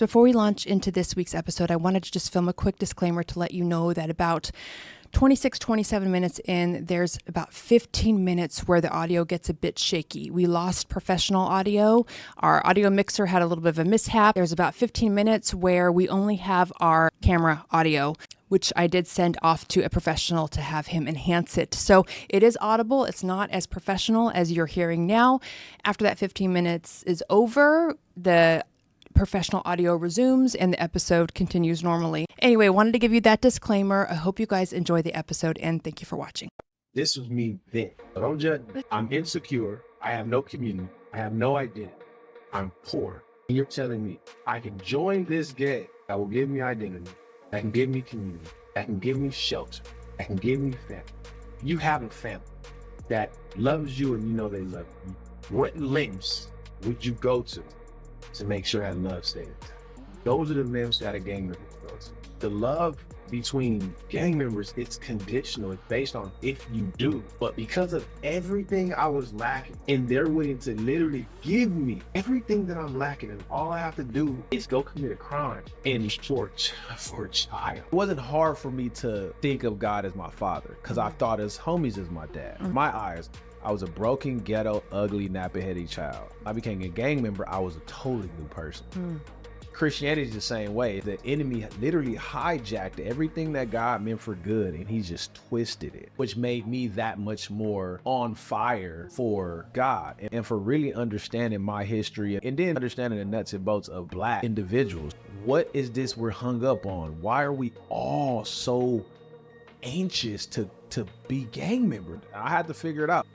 Before we launch into this week's episode, I wanted to just film a quick disclaimer to let you know that about 27 minutes in, there's about 15 minutes where the audio gets a bit shaky. We lost professional audio. Our audio mixer had a little bit of a mishap. There's about 15 minutes where we only have our camera audio, which I did send off to a professional to have him enhance it. So it is audible. It's not as professional as you're hearing now. After that 15 minutes is over, the professional audio resumes and the episode continues normally. Anyway, I wanted to give you that disclaimer. I hope you guys enjoy the episode and thank you for watching. This was me then. Don't judge me. I'm insecure. I have no community. I have no identity. I'm poor. And you're telling me I can join this gang that will give me identity, that can give me community, that can give me shelter, that can give me family. You have a family that loves you and you know they love you. What lengths would you go to make sure that love stays? Those are the lengths that a gang member goes to. The love between gang members, it's conditional. It's based on if you do. But because of everything I was lacking, and they're willing to literally give me everything that I'm lacking, and all I have to do is go commit a crime and for a child. It wasn't hard for me to think of God as my father because I thought his homies as my dad. In my eyes, I was a broken, ghetto, ugly, nappy-headed child. I became a gang member, I was a totally new person. Christianity is the same way. The enemy literally hijacked everything that God meant for good and he just twisted it, which made me that much more on fire for God and for really understanding my history and then understanding the nuts and bolts of Black individuals. What is this we're hung up on? Why are we all so anxious to be gang members? I had to figure it out.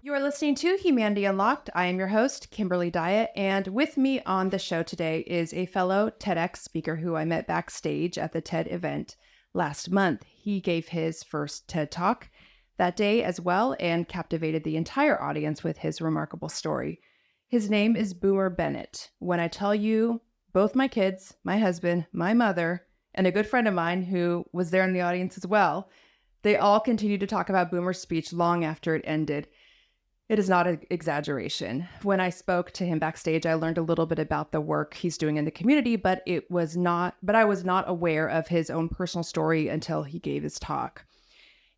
You are listening to Humanity Unlocked. I am your host, Kimberly Diet, and with me on the show today is a fellow TEDx speaker who I met backstage at the TED event last month. He gave his first TED Talk that day as well and captivated the entire audience with his remarkable story. His name is Boomer Bennett. When I tell you, both my kids, my husband, my mother, and a good friend of mine who was there in the audience as well, they all continued to talk about Boomer's speech long after it ended. It is not an exaggeration. When I spoke to him backstage, I learned a little bit about the work he's doing in the community, but I was not aware of his own personal story until he gave his talk.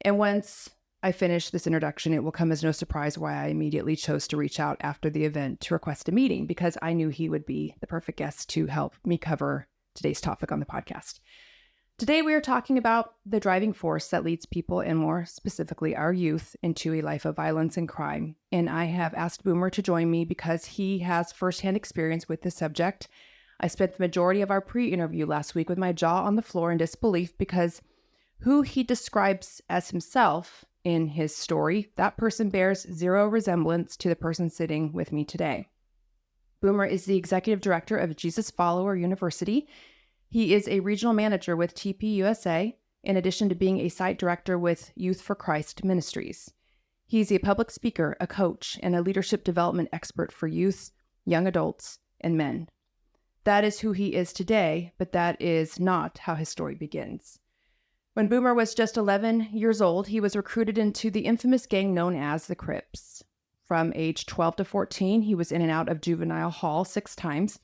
And once I finish this introduction, it will come as no surprise why I immediately chose to reach out after the event to request a meeting, because I knew he would be the perfect guest to help me cover today's topic on the podcast. Today, we are talking about the driving force that leads people, and more specifically our youth, into a life of violence and crime. And I have asked Boomer to join me because he has firsthand experience with this subject. I spent the majority of our pre-interview last week with my jaw on the floor in disbelief because who he describes as himself in his story, that person bears zero resemblance to the person sitting with me today. Boomer is the executive director of Jesus Follower University. He is a regional manager with TPUSA, in addition to being a site director with Youth for Christ Ministries. He's a public speaker, a coach, and a leadership development expert for youth, young adults, and men. That is who he is today, but that is not how his story begins. When Boomer was just 11 years old, he was recruited into the infamous gang known as the Crips. From age 12 to 14, he was in and out of juvenile hall 6 times.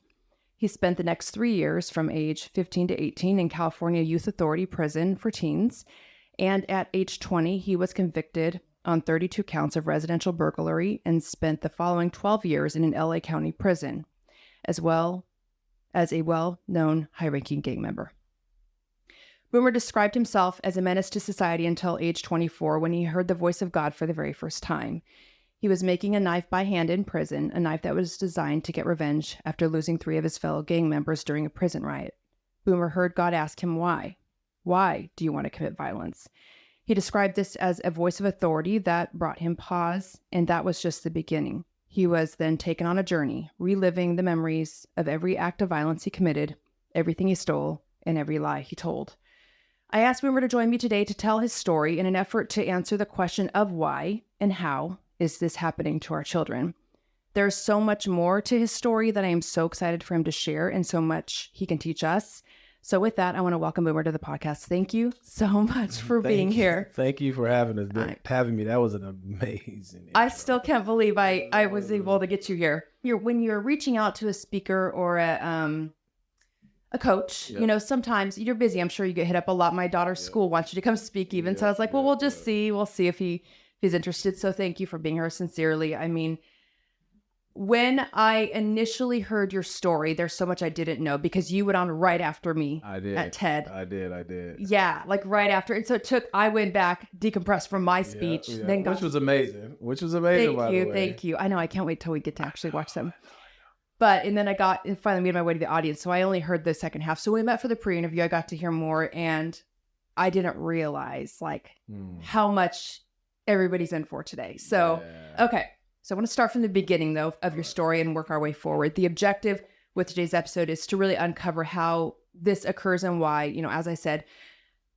He spent the next 3 years from age 15 to 18 in California Youth Authority prison for teens. And at age 20, he was convicted on 32 counts of residential burglary and spent the following 12 years in an LA County prison, as well as a well-known high-ranking gang member. Boomer described himself as a menace to society until age 24 when he heard the voice of God for the very first time. He was making a knife by hand in prison, a knife that was designed to get revenge after losing 3 of his fellow gang members during a prison riot. Boomer heard God ask him why. Why do you want to commit violence? He described this as a voice of authority that brought him pause, and that was just the beginning. He was then taken on a journey, reliving the memories of every act of violence he committed, everything he stole, and every lie he told. I asked Boomer to join me today to tell his story in an effort to answer the question of why and how is this happening to our children. There's so much more to his story that I am so excited for him to share and so much he can teach us. So with that, I want to welcome Boomer to the podcast. Thank you so much for being here. Thank you for having us. I- Having me. That was an amazing. I intro. still can't believe I was able to get you here. When you're reaching out to a speaker or a coach, Yep. you know, sometimes you're busy. I'm sure you get hit up a lot. My daughter's school wants you to come speak even. So I was like, well, we'll just see. We'll see if he's interested. So thank you for being here sincerely. I mean, when I initially heard your story, there's so much I didn't know because you went on right after me I did. at TED. I did. Yeah, like right after. And so I went back, decompressed from my speech. Then got which was amazing. By the way. Thank you. I know, I can't wait till we get to actually watch them. But, and then I finally made my way to the audience. So I only heard the second half. So when we met for the pre-interview, I got to hear more and I didn't realize how much everybody's in for today. So, okay. So I want to start from the beginning though of your story and work our way forward. The objective with today's episode is to really uncover how this occurs and why, you know, as I said,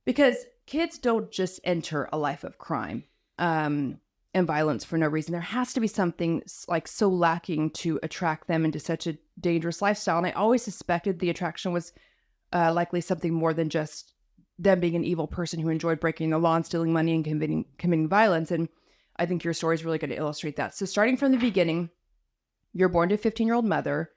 because kids don't just enter a life of crime and violence for no reason. There has to be something like so lacking to attract them into such a dangerous lifestyle. And I always suspected the attraction was likely something more than just them being an evil person who enjoyed breaking the law and stealing money and committing violence. And I think your story is really going to illustrate that. So starting from the beginning, you're born to a 15-year-old mother,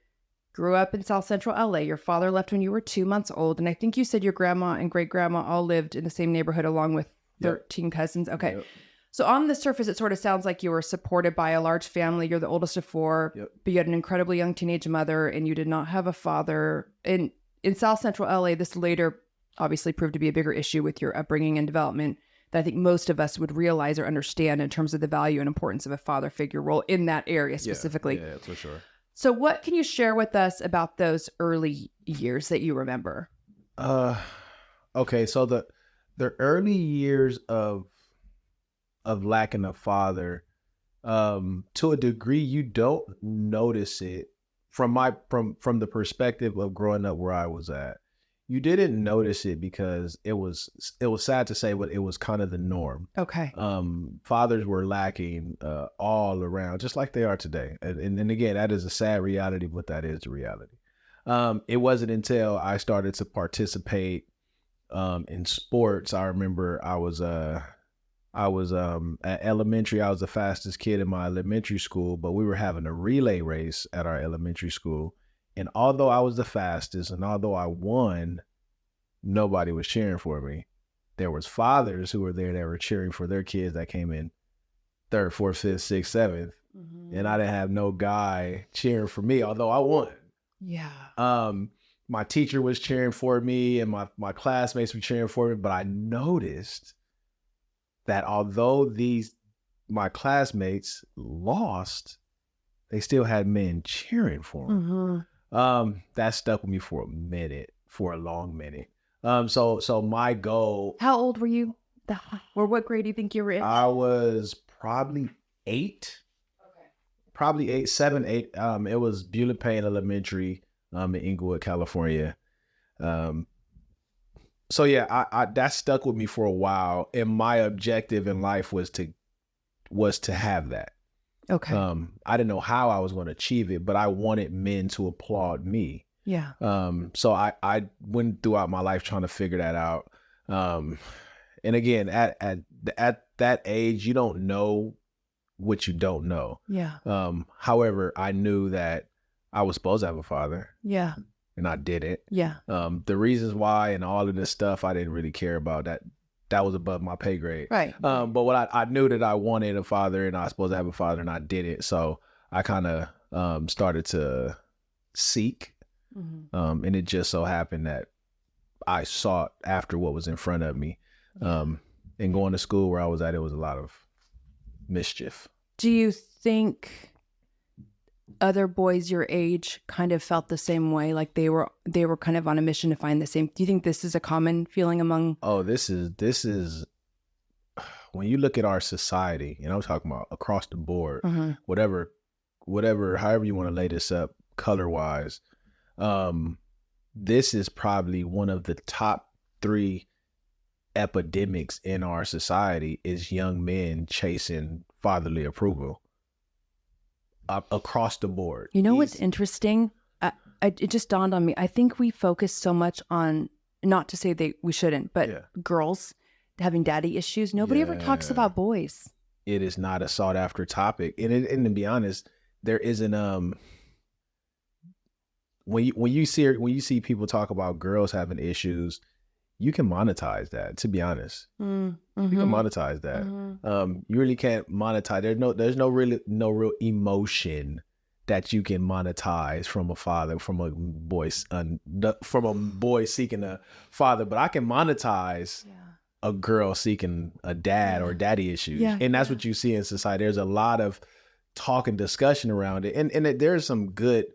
grew up in South Central LA. Your father left when you were 2 months old. And I think you said your grandma and great-grandma all lived in the same neighborhood along with 13 cousins. Okay. Yep. So on the surface, it sort of sounds like you were supported by a large family. You're the oldest of four, but you had an incredibly young teenage mother and you did not have a father. In South Central LA, this later obviously proved to be a bigger issue with your upbringing and development that I think most of us would realize or understand in terms of the value and importance of a father figure role in that area specifically. Yeah, for sure. So what can you share with us about those early years that you remember? Okay, so the early years of lacking a father, to a degree, you don't notice it from the perspective of growing up where I was at. You didn't notice it because it was sad to say, but it was kind of the norm. Okay. Fathers were lacking all around, just like they are today. And again, that is a sad reality, but that is the reality. It wasn't until I started to participate in sports. I remember I was at elementary. I was the fastest kid in my elementary school, but we were having a relay race at our elementary school. And although I was the fastest and although I won, nobody was cheering for me. There was fathers who were there that were cheering for their kids that came in 3rd, 4th, 5th, 6th, 7th. Mm-hmm. And I didn't have no guy cheering for me, although I won. Yeah. My teacher was cheering for me and my classmates were cheering for me, but I noticed that although my classmates lost, they still had men cheering for them. Mm-hmm. That stuck with me for a long minute. So my goal. How old were you? Or what grade do you think you were in? I was probably 8. Okay. Probably 8, 7, 8. It was Beulah Payne Elementary, in Inglewood, California. So yeah, I that stuck with me for a while. And my objective in life was to have that. Okay. I didn't know how I was going to achieve it, but I wanted men to applaud me. Yeah. So I went throughout my life trying to figure that out. And again, at that age, you don't know what you don't know. Yeah. However, I knew that I was supposed to have a father. Yeah. And I didn't. Yeah. The reasons why and all of this stuff, I didn't really care about that. That was above my pay grade. Right. But what I knew that I wanted a father and I was supposed to have a father and I didn't. So I kind of started to seek. Mm-hmm. And it just so happened that I sought after what was in front of me. And going to school where I was at, it was a lot of mischief. Do you think other boys your age kind of felt the same way? Like they were kind of on a mission to find the same. Do you think this is a common feeling among? Oh, this is when you look at our society, and I'm talking about across the board, mm-hmm. whatever, however you want to lay this up color wise. This is probably one of the top 3 epidemics in our society is young men chasing fatherly approval across the board. You know what's interesting? It just dawned on me. I think we focus so much on not to say we shouldn't, but Yeah. girls having daddy issues, nobody ever talks Yeah. about boys. It is not a sought after topic. And to be honest, there isn't when you see people talk about girls having issues, you can monetize that, to be honest. You can monetize that. You really can't monetize. There's no real emotion that you can monetize from a father, from a boy seeking a father. But I can monetize a girl seeking a dad or daddy issues. And that's what you see in society. There's a lot of talk and discussion around it. And there's some good,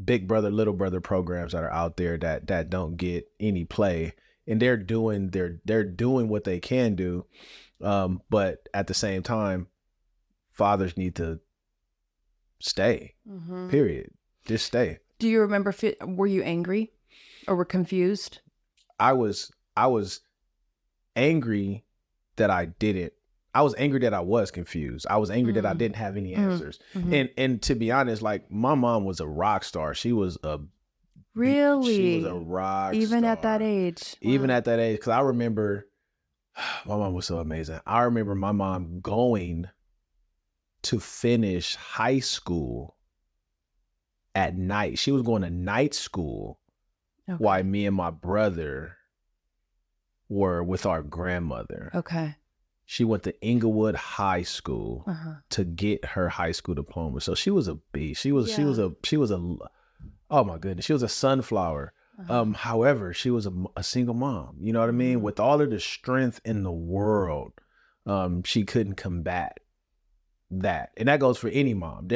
big brother, little brother programs that are out there that don't get any play. And they're doing what they can do. But at the same time, fathers need to stay, period. Just stay. Do you remember, were you angry or were confused? I was angry that I didn't. I was angry that I was confused. I was angry that I didn't have any answers. And to be honest, like, my mom was a rock star. She was a rock even star. at that age. Even at that age, because I remember my mom was so amazing. I remember my mom going to finish high school at night. She was going to night school while me and my brother were with our grandmother. Okay. She went to Inglewood High School to get her high school diploma. So she was a beast. She was a oh my goodness, she was a sunflower. However, she was a single mom. You know what I mean? With all of the strength in the world, she couldn't combat that. And that goes for any mom.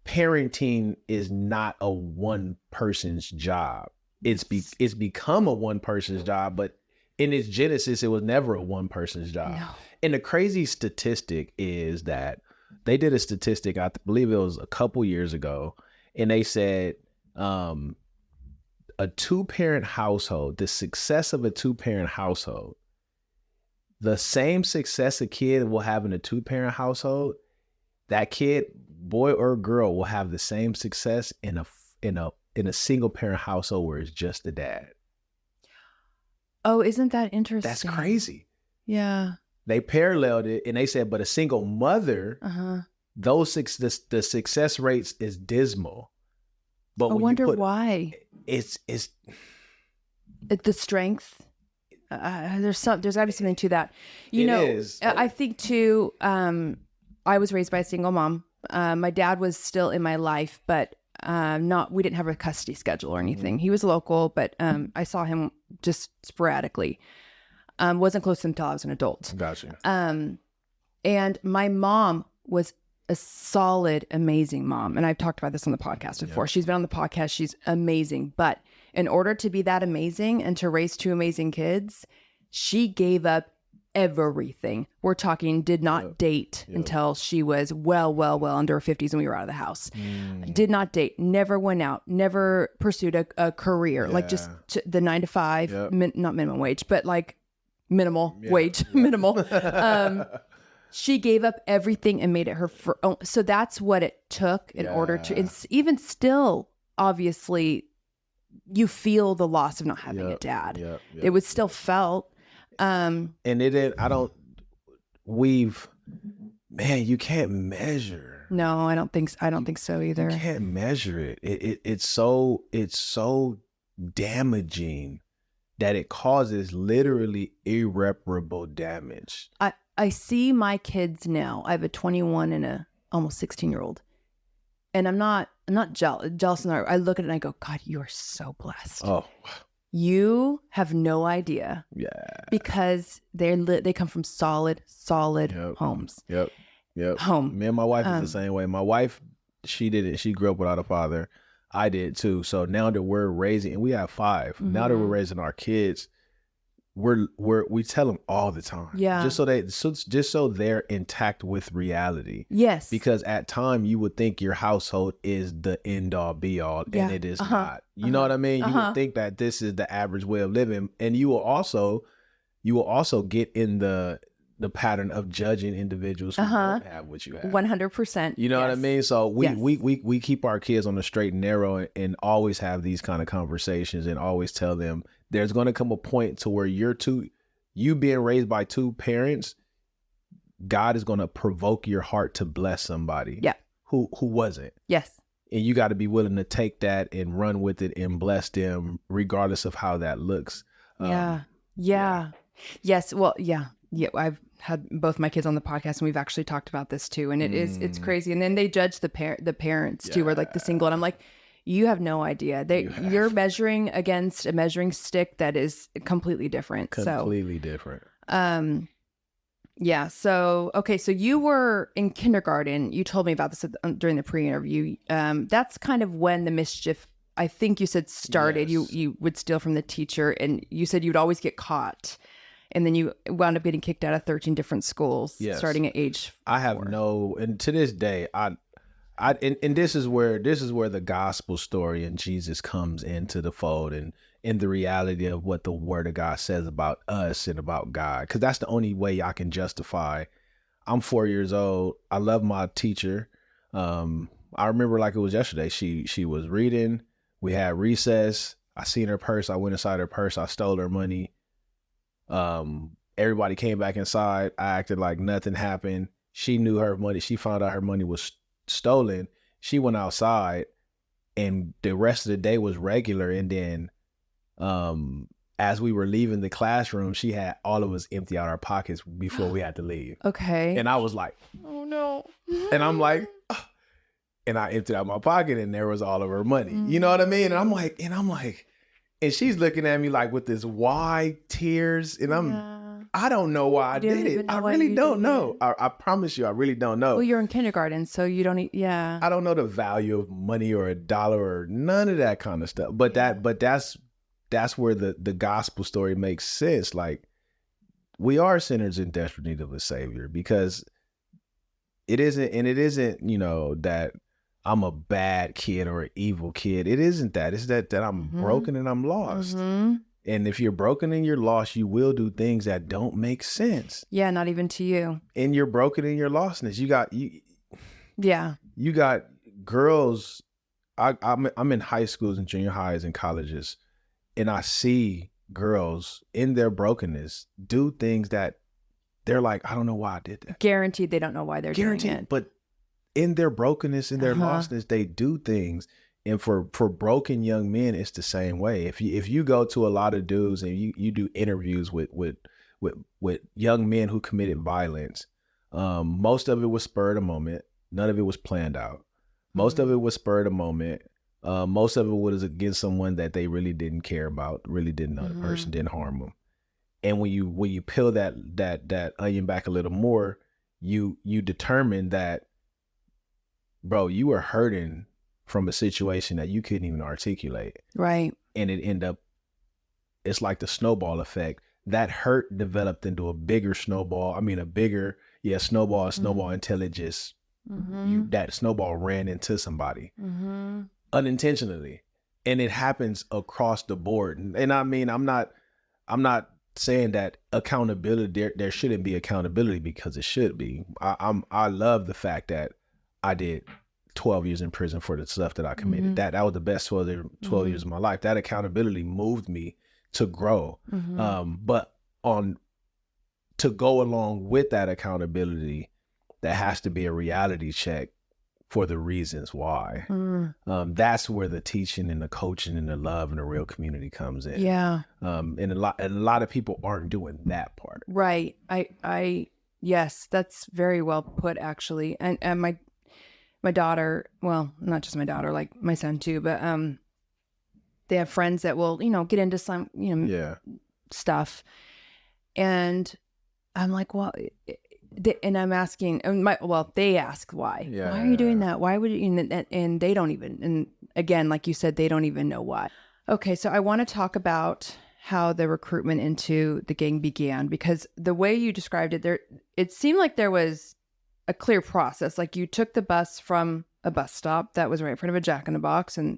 Parenting is not a one person's job. It's become a one person's job, but in its genesis, it was never a one person's job. No. And the crazy statistic is that they did a statistic, I believe it was a couple years ago, and they said a two-parent household, the success of a two-parent household, the same success a kid will have in a two-parent household, that kid, boy or girl, will have the same success in a single-parent household where it's just the dad. Oh, isn't that interesting? That's crazy. Yeah. They paralleled it, and they said, but a single mother, the success rates is dismal. But I wonder why. It's the strength. There's got to be something to that. I think too. I was raised by a single mom. My dad was still in my life, but we didn't have a custody schedule or anything. He was local, but I saw him just sporadically. Wasn't close to him until I was an adult. Gotcha. And my mom was a solid, amazing mom. And I've talked about this on the podcast before. She's been on the podcast. She's amazing. But in order to be that amazing and to raise two amazing kids, she gave up everything. We're talking did not date until she was well under her 50s and we were out of the house. Did not date, never went out, never pursued a career, like just the 9 to 5, not minimum wage, but like minimal wage, minimal. She gave up everything and made it her own. So that's what it took in order to, it's even still, obviously, you feel the loss of not having a dad. It was still felt. And you can't measure. No, I don't think so either. You can't measure it. It's so damaging that it causes literally irreparable damage. I see my kids now. I have a 21 and a almost 16-year-old. And I'm not jealous. I look at it and I go, God, you are so blessed. Oh, you have no idea. Yeah. Because they come from solid homes. Yep. Home. Me and my wife is the same way. My wife, she grew up without a father. I did too. So now that we're raising, and we have 5. Now that we're raising our kids, we tell them all the time. Yeah. Just so they're intact with reality. Yes. Because at time you would think your household is the end all be all, and it is not. You know what I mean? You would think that this is the average way of living, and you will also get in the the pattern of judging individuals who don't have what you have. 100%. You know what I mean? So we keep our kids on the straight and narrow and always have these kind of conversations and always tell them there's going to come a point to where you being raised by two parents, God is going to provoke your heart to bless somebody who wasn't. Yes. And you got to be willing to take that and run with it and bless them regardless of how that looks. Yes. Well, yeah. I've had both my kids on the podcast and we've actually talked about this too. And it's crazy. And then they judge the parents too, or like the single. And I'm like, you have no idea. You're measuring against a measuring stick that is completely different. Different. Yeah. So, okay. So you were in kindergarten. You told me about this during the pre-interview. That's kind of when the mischief, I think you said, started. Yes. You would steal from the teacher and you said you'd always get caught. And then you wound up getting kicked out of 13 different schools starting at age 4. I have and to this day, and this is where the gospel story and Jesus comes into the fold and in the reality of what the word of God says about us and about God. Because that's the only way I can justify. I'm 4 years old. I love my teacher. I remember like it was yesterday. She was reading. We had recess. I seen her purse. I went inside her purse. I stole her money. Everybody came back inside. I acted like nothing happened. She knew her money. She found out her money was stolen. She went outside and the rest of the day was regular. And then, as we were leaving the classroom, she had all of us empty out our pockets before we had to leave. Okay. And I was like, oh no. And I'm like, oh. And I emptied out my pocket and there was all of her money. You know what I mean? And I'm like, and she's looking at me like with this wide tears. And I don't know why I did it. I really don't know. I promise you, I really don't know. Well, you're in kindergarten, so you don't, I don't know the value of money or a dollar or none of that kind of stuff. But that's where the gospel story makes sense. Like, we are sinners in desperate need of a savior, because it isn't, that I'm a bad kid or an evil kid. It isn't that. It's that I'm broken and I'm lost. And if you're broken and you're lost, you will do things that don't make sense. Yeah, not even to you. And you're broken in your lostness. You got girls. I'm in high schools and junior highs and colleges, and I see girls in their brokenness do things that they're like, I don't know why I did that. Guaranteed they don't know why they're doing it. But in their brokenness, in their lostness, they do things. And for broken young men, it's the same way. If you go to a lot of dudes and you do interviews with young men who committed violence, most of it was spur of the moment. None of it was planned out. Most of it was spur of the moment. Most of it was against someone that they really didn't care about, really didn't know the person, didn't harm them. And when you peel that onion back a little more, you determine that, bro, you were hurting from a situation that you couldn't even articulate. Right. And it ended up, it's like the snowball effect. That hurt developed into a bigger snowball. I mean, snowball until it just, that snowball ran into somebody unintentionally. And it happens across the board. And I mean, I'm not saying that accountability, there shouldn't be accountability, because it should be. I love the fact that I did 12 years in prison for the stuff that I committed. That was the best 12 years of my life. That accountability moved me to grow. But to go along with that accountability, there has to be a reality check for the reasons why. That's where the teaching and the coaching and the love and the real community comes in. Yeah. And a lot of people aren't doing that part. Right. Yes, that's very well put, actually. And my daughter, well, not just my daughter, like my son too, but they have friends that will, get into some, stuff. And I'm like, well, and I'm asking, they ask why. Why are you doing that? Why would you? And they don't even, and again, like you said, they don't even know why. Okay, so I want to talk about how the recruitment into the gang began, because the way you described it, it seemed like there was a clear process. Like, you took the bus from a bus stop that was right in front of a Jack in the Box, and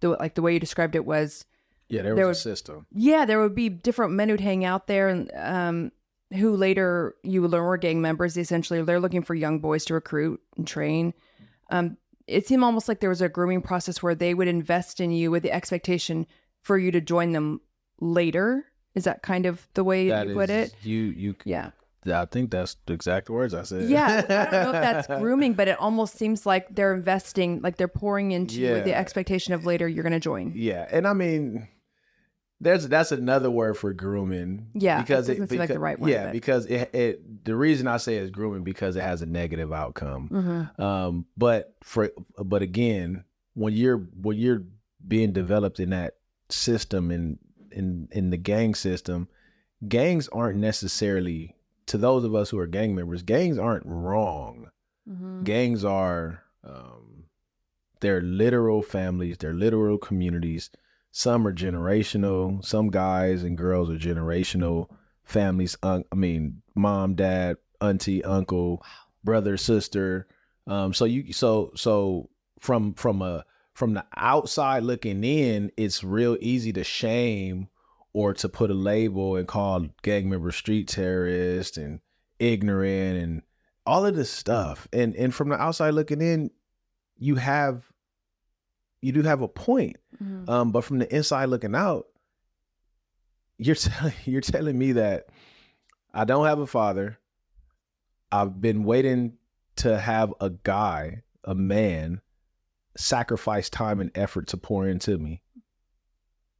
the way you described it was, there was a system. Yeah, there would be different men who'd hang out there, and who later you learn were gang members. Essentially, they're looking for young boys to recruit and train. It seemed almost like there was a grooming process where they would invest in you with the expectation for you to join them later. Is that kind of the way you put it? Yeah. I think that's the exact words I said. Yeah. I don't know if that's grooming, but it almost seems like they're investing, like they're pouring into you with the expectation of later you're going to join. Yeah. And I mean, that's another word for grooming. Yeah. Because it doesn't seem like the right one. Yeah. Because the reason I say it's grooming because it has a negative outcome. But again, when you're being developed in that system in the gang system, gangs aren't necessarily, to those of us who are gang members, gangs aren't wrong. Gangs are, they're literal families, they're literal communities. Some are generational. Some guys and girls are generational families. Mom, dad, auntie, uncle, brother, sister. So from the outside looking in, it's real easy to shame or to put a label and call gang members street terrorists and ignorant and all of this stuff. And from the outside looking in, you do have a point. But from the inside looking out, you're telling me that I don't have a father. I've been waiting to have a man, sacrifice time and effort to pour into me.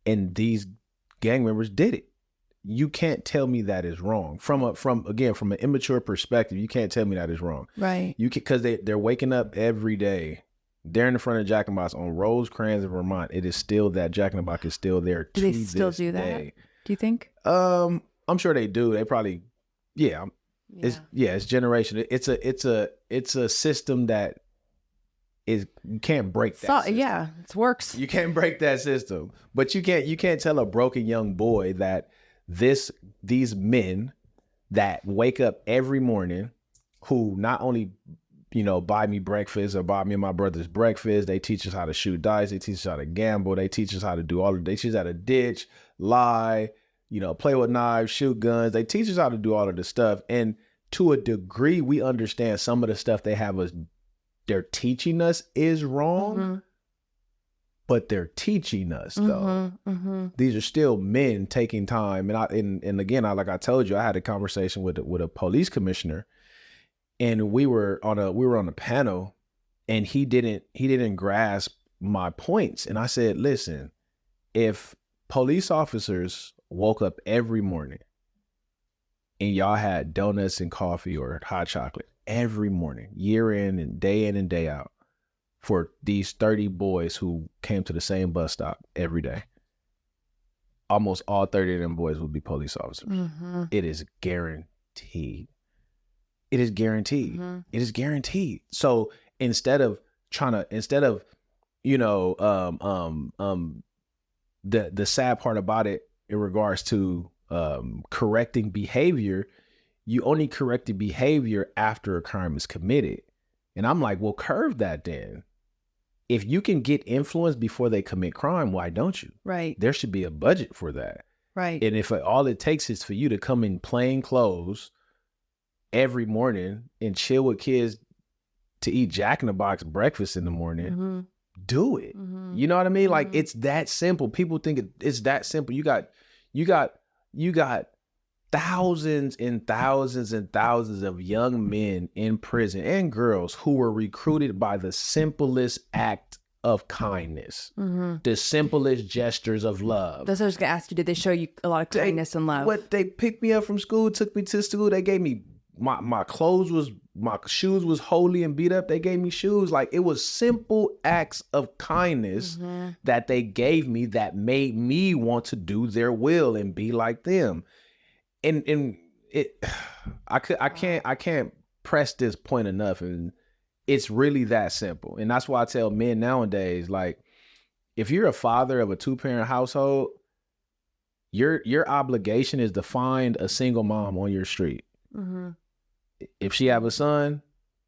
And these gang members did it. You can't tell me that is wrong. From an immature perspective, you can't tell me that is wrong. Right. Because they're waking up every day. They're in the front of Jack in the Box on Rosecrans in Vermont. It is still that Jack in the Box is still there. Do they still do that? Day. Do you think? I'm sure they do. They probably, yeah. It's generational. It's a system that is, you can't break that. Yeah, it works. You can't break that system, but you can't tell a broken young boy that these men that wake up every morning, who not only buy me breakfast or buy me and my brother's breakfast, they teach us how to shoot dice, they teach us how to gamble, they teach us how to they teach us how to ditch, lie, play with knives, shoot guns. They teach us how to do all of this stuff, and to a degree, we understand some of the stuff they're teaching us is wrong, but they're teaching us though. These are still men taking time. And again, like I told you, I had a conversation with a police commissioner, and we were on a panel, and he didn't grasp my points. And I said, listen, if police officers woke up every morning and y'all had donuts and coffee or hot chocolate every morning, year in and day out, for these 30 boys who came to the same bus stop every day, almost all 30 of them boys would be police officers. It is guaranteed. It is guaranteed. It is guaranteed. So instead of the sad part about it in regards to correcting behavior, you only correct the behavior after a crime is committed. And I'm like, well, curve that then. If you can get influence before they commit crime, why don't you? Right. There should be a budget for that. Right. And if all it takes is for you to come in plain clothes every morning and chill with kids to eat Jack in the Box breakfast in the morning, do it. You know what I mean? Like, it's that simple. People think it's that simple. You got thousands and thousands and thousands of young men in prison and girls who were recruited by the simplest act of kindness, the simplest gestures of love. That's what I was going to ask you. Did they show you a lot of kindness and love? They picked me up from school, took me to school. They gave me my shoes was holy and beat up. They gave me shoes. Like, it was simple acts of kindness that they gave me that made me want to do their will and be like them. And I can't press this point enough, and it's really that simple. And that's why I tell men nowadays, like, if you're a father of a 2-parent household, your obligation is to find a single mom on your street. If she have a son,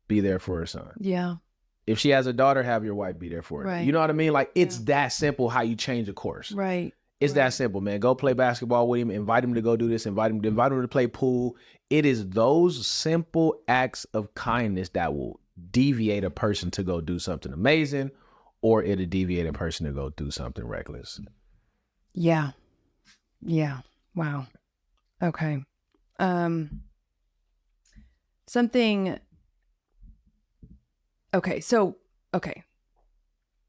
be there for her son. Yeah. If she has a daughter, have your wife be there for her. Right. You know what I mean? Like, it's that simple how you change a course. Right. It's that simple, man. Go play basketball with him, invite him to go do this, invite him to play pool. It is those simple acts of kindness that will deviate a person to go do something amazing, or it'll deviate a person to go do something reckless. Yeah. Yeah. Wow. Okay. Something. Okay. So, okay.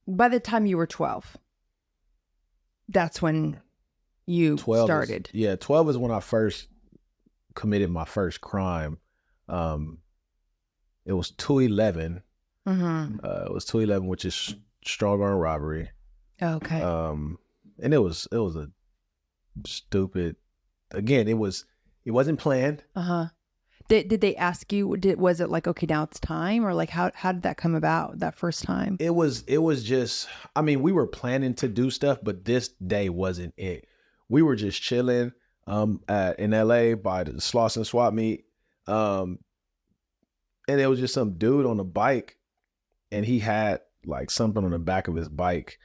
By the time you were 12, that's when you 12 started. 12 is when I first committed my first crime. It was 211. Mm-hmm. It was 211, which is strong arm robbery. Okay. And it was a stupid. Again, it wasn't planned. Uh-huh. Did they ask you, was it like, okay, now it's time, or like how did that come about that first time? It was just, I mean, we were planning to do stuff, but this day wasn't it. We were just chilling in LA by the Slauson swap meet. And there was just some dude on a bike, and he had like something on the back of his bike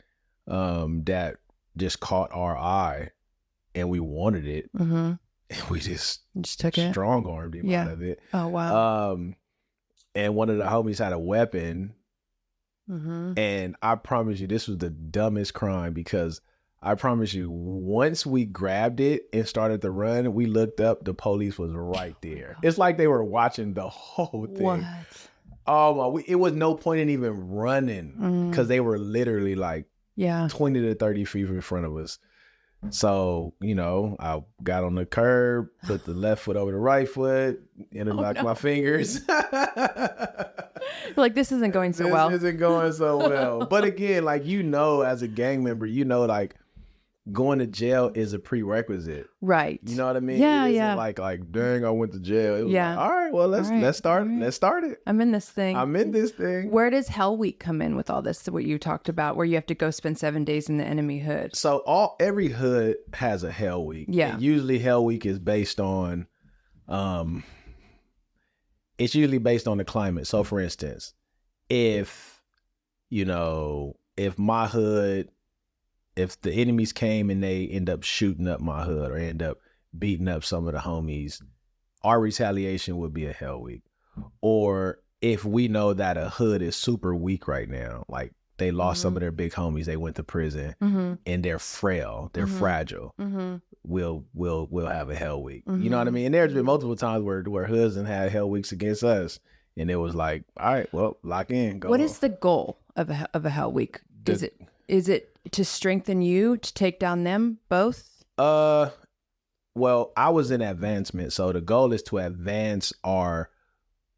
that just caught our eye, and we wanted it. Mm-hmm. And we just took it, strong armed him out of it. Oh wow. And one of the homies had a weapon. Mm-hmm. And I promise you, this was the dumbest crime, because I promise you, once we grabbed it and started to run, we looked up, the police was right there. It's like they were watching the whole thing. What? Oh, it was no point in even running, because they were literally like 20 to 30 feet in front of us. So, I got on the curb, put the left foot over the right foot, interlocked my fingers. Like, this isn't going so well. This isn't going so well. But again, like, as a gang member, like, going to jail is a prerequisite. Right. You know what I mean? Yeah, it yeah. Like, dang, I went to jail. It was Yeah. like, all right, well, let's start. Right. Let's start it. I'm in this thing. Where does Hell Week come in with all this, what you talked about, where you have to go spend 7 days in the enemy hood? So every hood has a Hell Week. Yeah. And usually Hell Week is based on, it's usually based on the climate. So for instance, if my hood, if the enemies came and they end up shooting up my hood or end up beating up some of the homies, our retaliation would be a Hell Week. Or if we know that a hood is super weak right now, like they lost some of their big homies, they went to prison, and they're frail, they're fragile, we'll have a Hell Week. You know what I mean? And there's been multiple times where hoods and had Hell Weeks against us, and it was like, all right, well, lock in. What is the goal of a Hell Week? Is it to strengthen you, to take down them both? Well, I was in advancement, so the goal is to advance our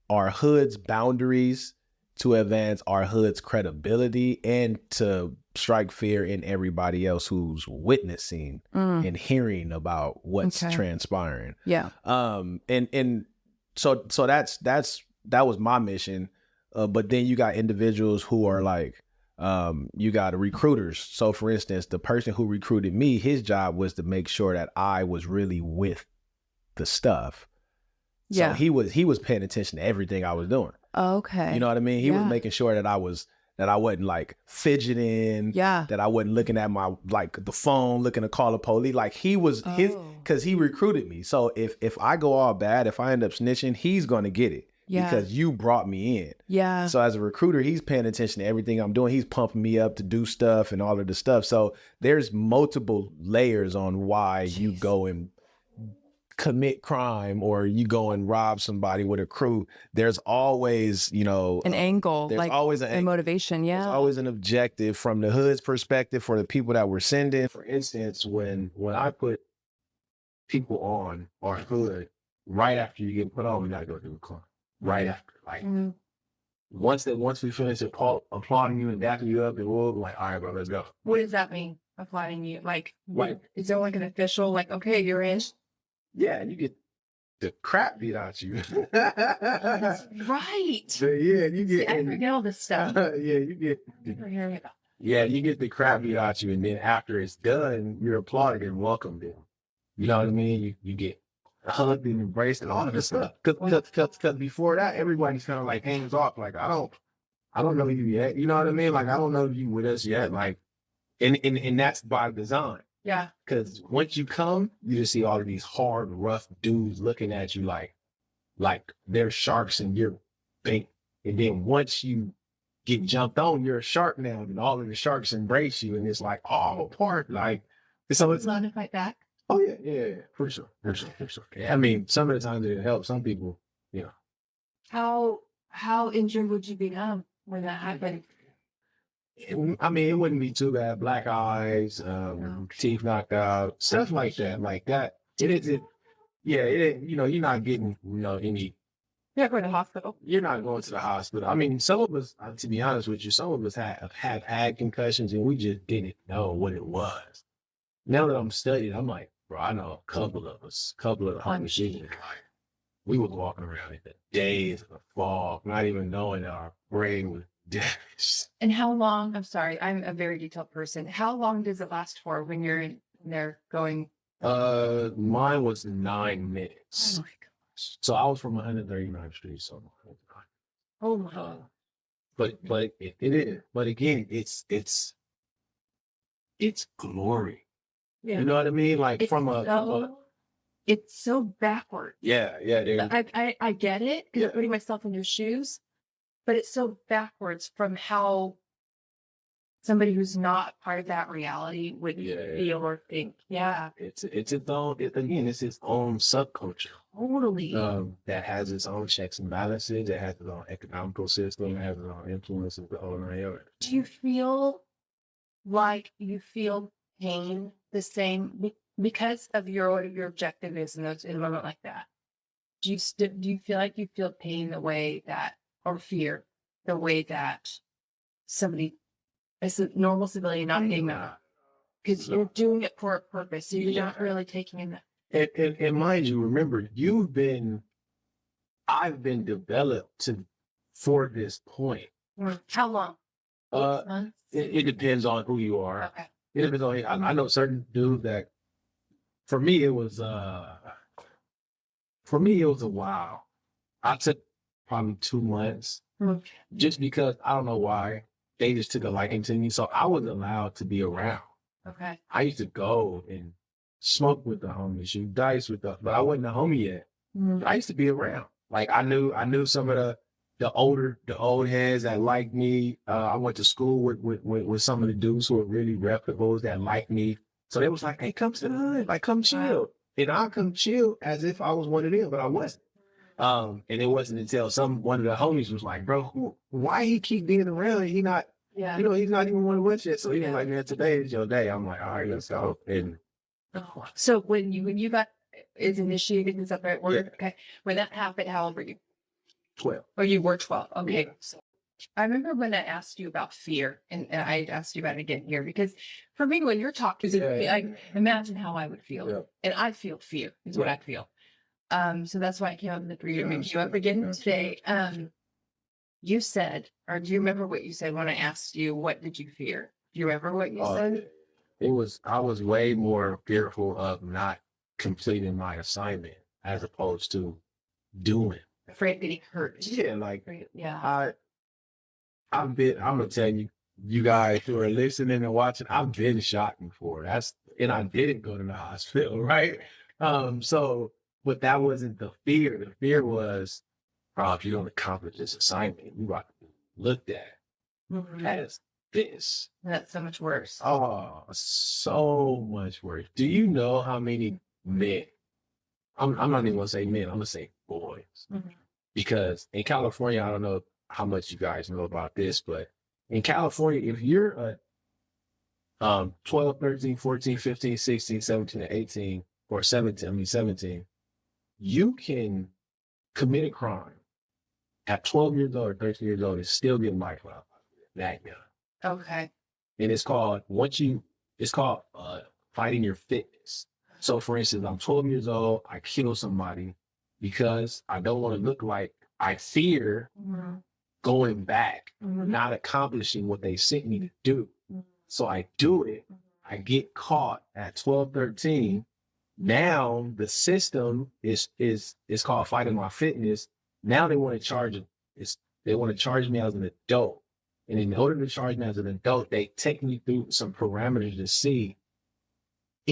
hood's boundaries, to advance our hood's credibility, and to strike fear in everybody else who's witnessing and hearing about what's transpiring. Yeah. And so that was my mission. But then you got individuals who are like, you got recruiters. So for instance, the person who recruited me, his job was to make sure that I was really with the stuff. So he was paying attention to everything I was doing. Okay. You know what I mean? He was making sure that I wasn't like fidgeting. Yeah. That I wasn't looking at the phone, looking to call the police. Like he was because he recruited me. So if I go all bad, if I end up snitching, he's going to get it. Yeah. Because you brought me in. Yeah. So as a recruiter, he's paying attention to everything I'm doing. He's pumping me up to do stuff and all of the stuff. So there's multiple layers on why you go and commit crime or you go and rob somebody with a crew. There's always, an angle. There's like always a motivation. Yeah. There's always an objective from the hood's perspective for the people that we're sending. For instance, when I put people on our hood, right after you get put on, we gotta go do a crime. Right after, like once we finish applauding you and dapping you up, and we'll be like, all right, bro, let's go. What does that mean? Applauding you, like, is there like an official, like, okay, you're in? Yeah, you get the crap beat out you. Right. So, yeah, you get. I forget all this stuff. You get the crap beat out you, and then after it's done, you're applauded and welcomed in. You know what I mean? You get hugged and embraced and all of this stuff. Because before that, everybody's kind of like hands off. Like, I don't know you yet. You know what I mean? Like, I don't know you with us yet. Like, and that's by design. Yeah. Because once you come, you just see all of these hard, rough dudes looking at you like they're sharks and you're bait. And then once you get jumped on, you're a shark now, and all of the sharks embrace you, and it's like all apart. Like, so it's Not to fight back. oh yeah, for sure. Yeah, I mean, some of the times it helps. Some people, you know. How injured would you become when that happened? I mean, it wouldn't be too bad. Black eyes, teeth knocked out, stuff like that. Like that. Yeah, you know, you're not getting, any. Yeah, going to the hospital. You're not going to the hospital. I mean, some of us, to be honest with you, some of us have had concussions and we just didn't know what it was. Now that I'm studying, I'm like, bro, I know a couple of the homies, like, we was walking around in the days of the fog, not even knowing that our brain was damaged. And how long? I'm sorry, I'm a very detailed person. How long does it last for when you're in there going? Mine was 9 minutes. Oh my gosh. So I was from 139th Street, so. Oh my God. But it is. But again, it's glory. Yeah. You know what I mean? Like It's so backward. yeah. I get it because I'm putting myself in your shoes, but it's so backwards from how somebody who's not part of that reality would feel or think. Yeah. It's its own. It's its own subculture. Totally. That has its own checks and balances. It has its own economical system. It has its own influences. The whole nine yards. Do you feel like you feel pain the same because of your objective is in a moment like that? Do you feel like you feel pain the way that, or fear the way that somebody, as a normal civilian, not getting that? Because you're doing it for a purpose, so you're not really taking in that. And mind you, remember, I've been developed for this point. How long? 8 months? It depends on who you are. Okay. It depends on. I know certain dudes that. For me, it was a while. I took probably 2 months, just because I don't know why they just took a liking to me. So I was allowed to be around. Okay. I used to go and smoke with the homies, shoot dice with them, but I wasn't a homie yet. I used to be around. Like I knew some of the old heads that liked me. I went to school with some of the dudes who were really reputables that liked me. So they was like, hey, come to the hood, like come chill. And I'll come chill as if I was one of them, but I wasn't. And it wasn't until one of the homies was like, bro, why he keep being around? He not, he's not even one of us yet. So he was like, man, today is your day. I'm like, all right, let's go. And so when you got is initiated and stuff, right? Okay. When that happened, how old were you? 12. Oh, you were 12. Okay. Yeah. So I remember when I asked you about fear, and I asked you about it again here, because for me, when you're talking, I imagine how I would feel. Yeah. And I feel fear is what I feel. So that's why I came up with the you make you up again today. You said, or do you remember what you said when I asked you, what did you fear? Do you remember what you said? I was way more fearful of not completing my assignment as opposed to doing. Afraid of getting hurt. Yeah, like yeah. I'm gonna tell you guys who are listening and watching, I've been shot before. And I didn't go to the hospital, right? But that wasn't the fear. The fear was, if you don't accomplish this assignment, you got to be looked at as this. That's so much worse. Oh, so much worse. Do you know how many men? I'm not even gonna say men. I'm gonna say boys, because in California, I don't know how much you guys know about this, but in California, if you're a 12, 13, 14, 15, 16, 17, 18, or 17, you can commit a crime at 12 years old or 13 years old and still get life out that young. Okay. And it's called fighting your fitness. So for instance, I'm 12 years old, I kill somebody because I don't want to look like I fear going back, not accomplishing what they sent me to do. So I do it. I get caught at 12, 13. Now the system is called fighting my fitness. Now they want to charge me as an adult. And in order to charge me as an adult, they take me through some parameters to see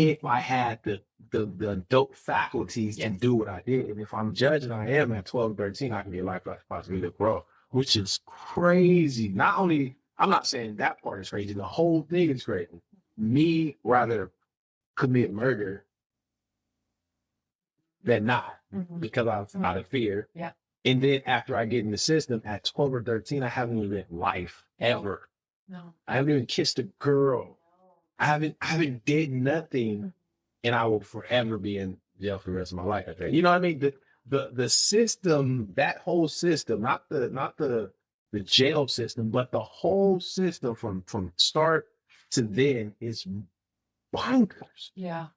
if I had the adult faculties to do what I did. And if I'm judging, I am at 12, 13, I can get life possibility to grow, which is crazy. Not only, I'm not saying that part is crazy, the whole thing is crazy. Me rather commit murder than not, because I was out of fear. Yeah. And then after I get in the system at 12 or 13, I haven't lived life ever. No. I haven't even kissed a girl. I haven't did nothing, and I will forever be in jail for the rest of my life. I think. You know what I mean? The system, that whole system, not the jail system, but the whole system from start to then is bonkers. Yeah.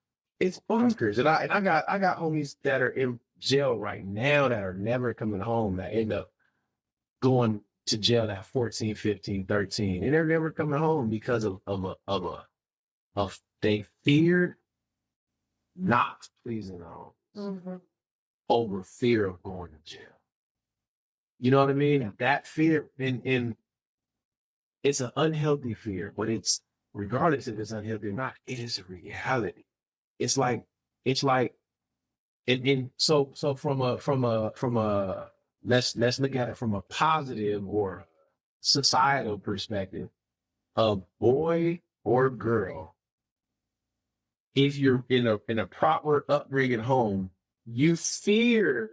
It's bonkers. And I got homies that are in jail right now that are never coming home, that end up going to jail at 14, 15, 13, and they're never coming home because of they feared not pleasing home over fear of going to jail. You know what I mean? Yeah. That fear, and it's an unhealthy fear, but it's, regardless if it's unhealthy or not, it is a reality. It's like, and so from a let's look at it from a positive or societal perspective. A boy or girl, if you're in a proper upbringing home, you fear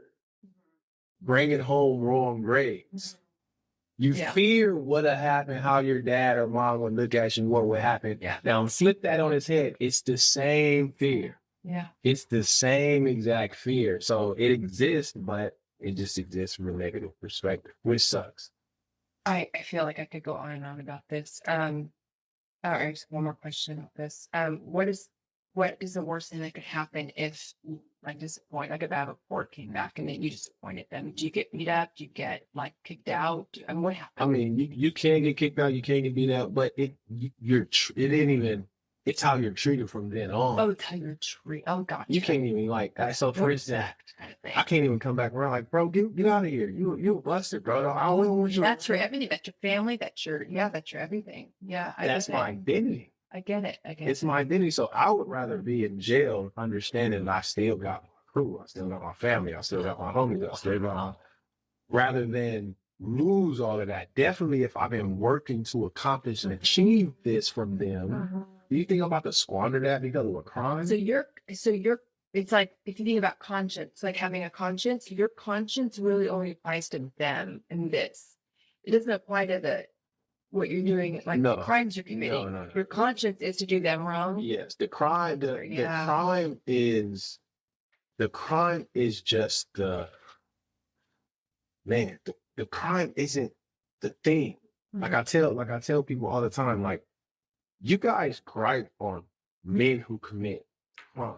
bringing home wrong grades. You fear what'll happen, how your dad or mom will look at you, what will happen. Yeah. Now flip that on its head. It's the same fear. Yeah. It's the same exact fear. So it exists, but it just exists from a negative perspective, which sucks. I feel like I could go on and on about this. Just one more question about this. What is the worst thing that could happen if you, like, disappoint? Like if a report came back and then you disappointed them, do you get beat up? Do you get like kicked out? And what happens? I mean, you can get kicked out, you can get beat out, but it ain't even. It's how you're treated from then on. Oh, it's how you're treated. Oh, God. You can't even like. So for instance, I can't even come back around like, bro, get out of here. You busted, bro. I don't want you. That's your everything. That's your family. That's your everything. Yeah. That's my identity. I get it. It's my identity. So I would rather be in jail, understanding that I still got my crew, I still got my family, I still got my homies, I still got my, rather than lose all of that. Definitely, if I've been working to accomplish and achieve this from them, do you think I'm about to squander that because of a crime? So you're, it's like, if you think about conscience, like having a conscience, your conscience really only applies to them and this. It doesn't apply to what you're doing, like the crimes you're committing. No. Your conscience is to do them wrong. Yes, the crime is just the crime isn't the thing. Like I tell people all the time, like, you guys gripe on men who commit crime.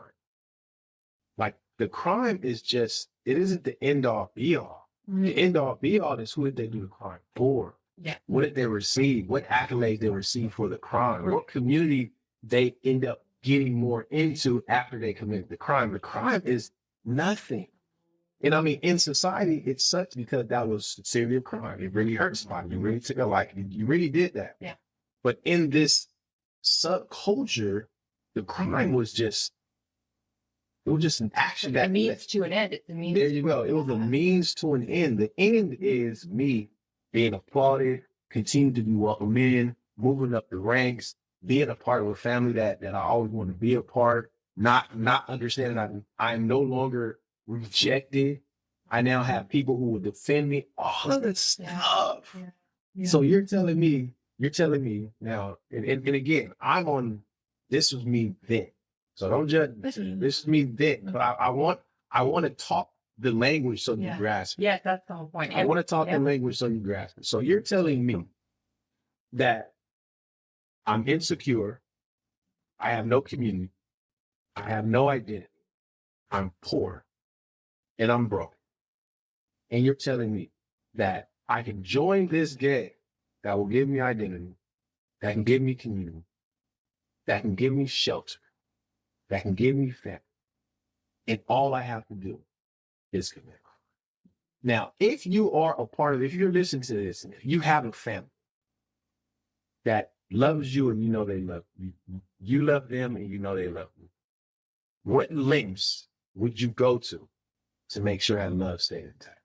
Like the crime is just, it isn't the end all be all. The end all be all is who did they do the crime for? Yeah. What did they receive? What accolades they receive for the crime? What community they end up getting more into after they commit the crime? The crime is nothing. And I mean, in society, it sucks because that was a serious crime. It really hurt somebody. You really took a life. You really did that. Yeah. But in this subculture, the crime was just, it was just an action that means to an end. It's a means. There you go. It was a means to an end. The end is me being applauded, continue to be welcome in, moving up the ranks, being a part of a family that I always want to be a part, not understanding I'm no longer rejected. I now have people who will defend me, all of this stuff. Yeah. So you're telling me now, and again, this was me then. So don't judge me. This is me then. But I want to talk the language so you grasp it. Yeah, that's the whole point. I want to talk the language so you grasp it. So you're telling me that I'm insecure, I have no community, I have no identity, I'm poor, and I'm broke. And you're telling me that I can join this gang that will give me identity, that can give me community, that can give me shelter, that can give me family. And all I have to do is commit. Now, if you are a part of, if you're listening to this, and if you have a family that loves you and you know they love you, you love them and you know they love you, What lengths would you go to make sure that love stayed intact?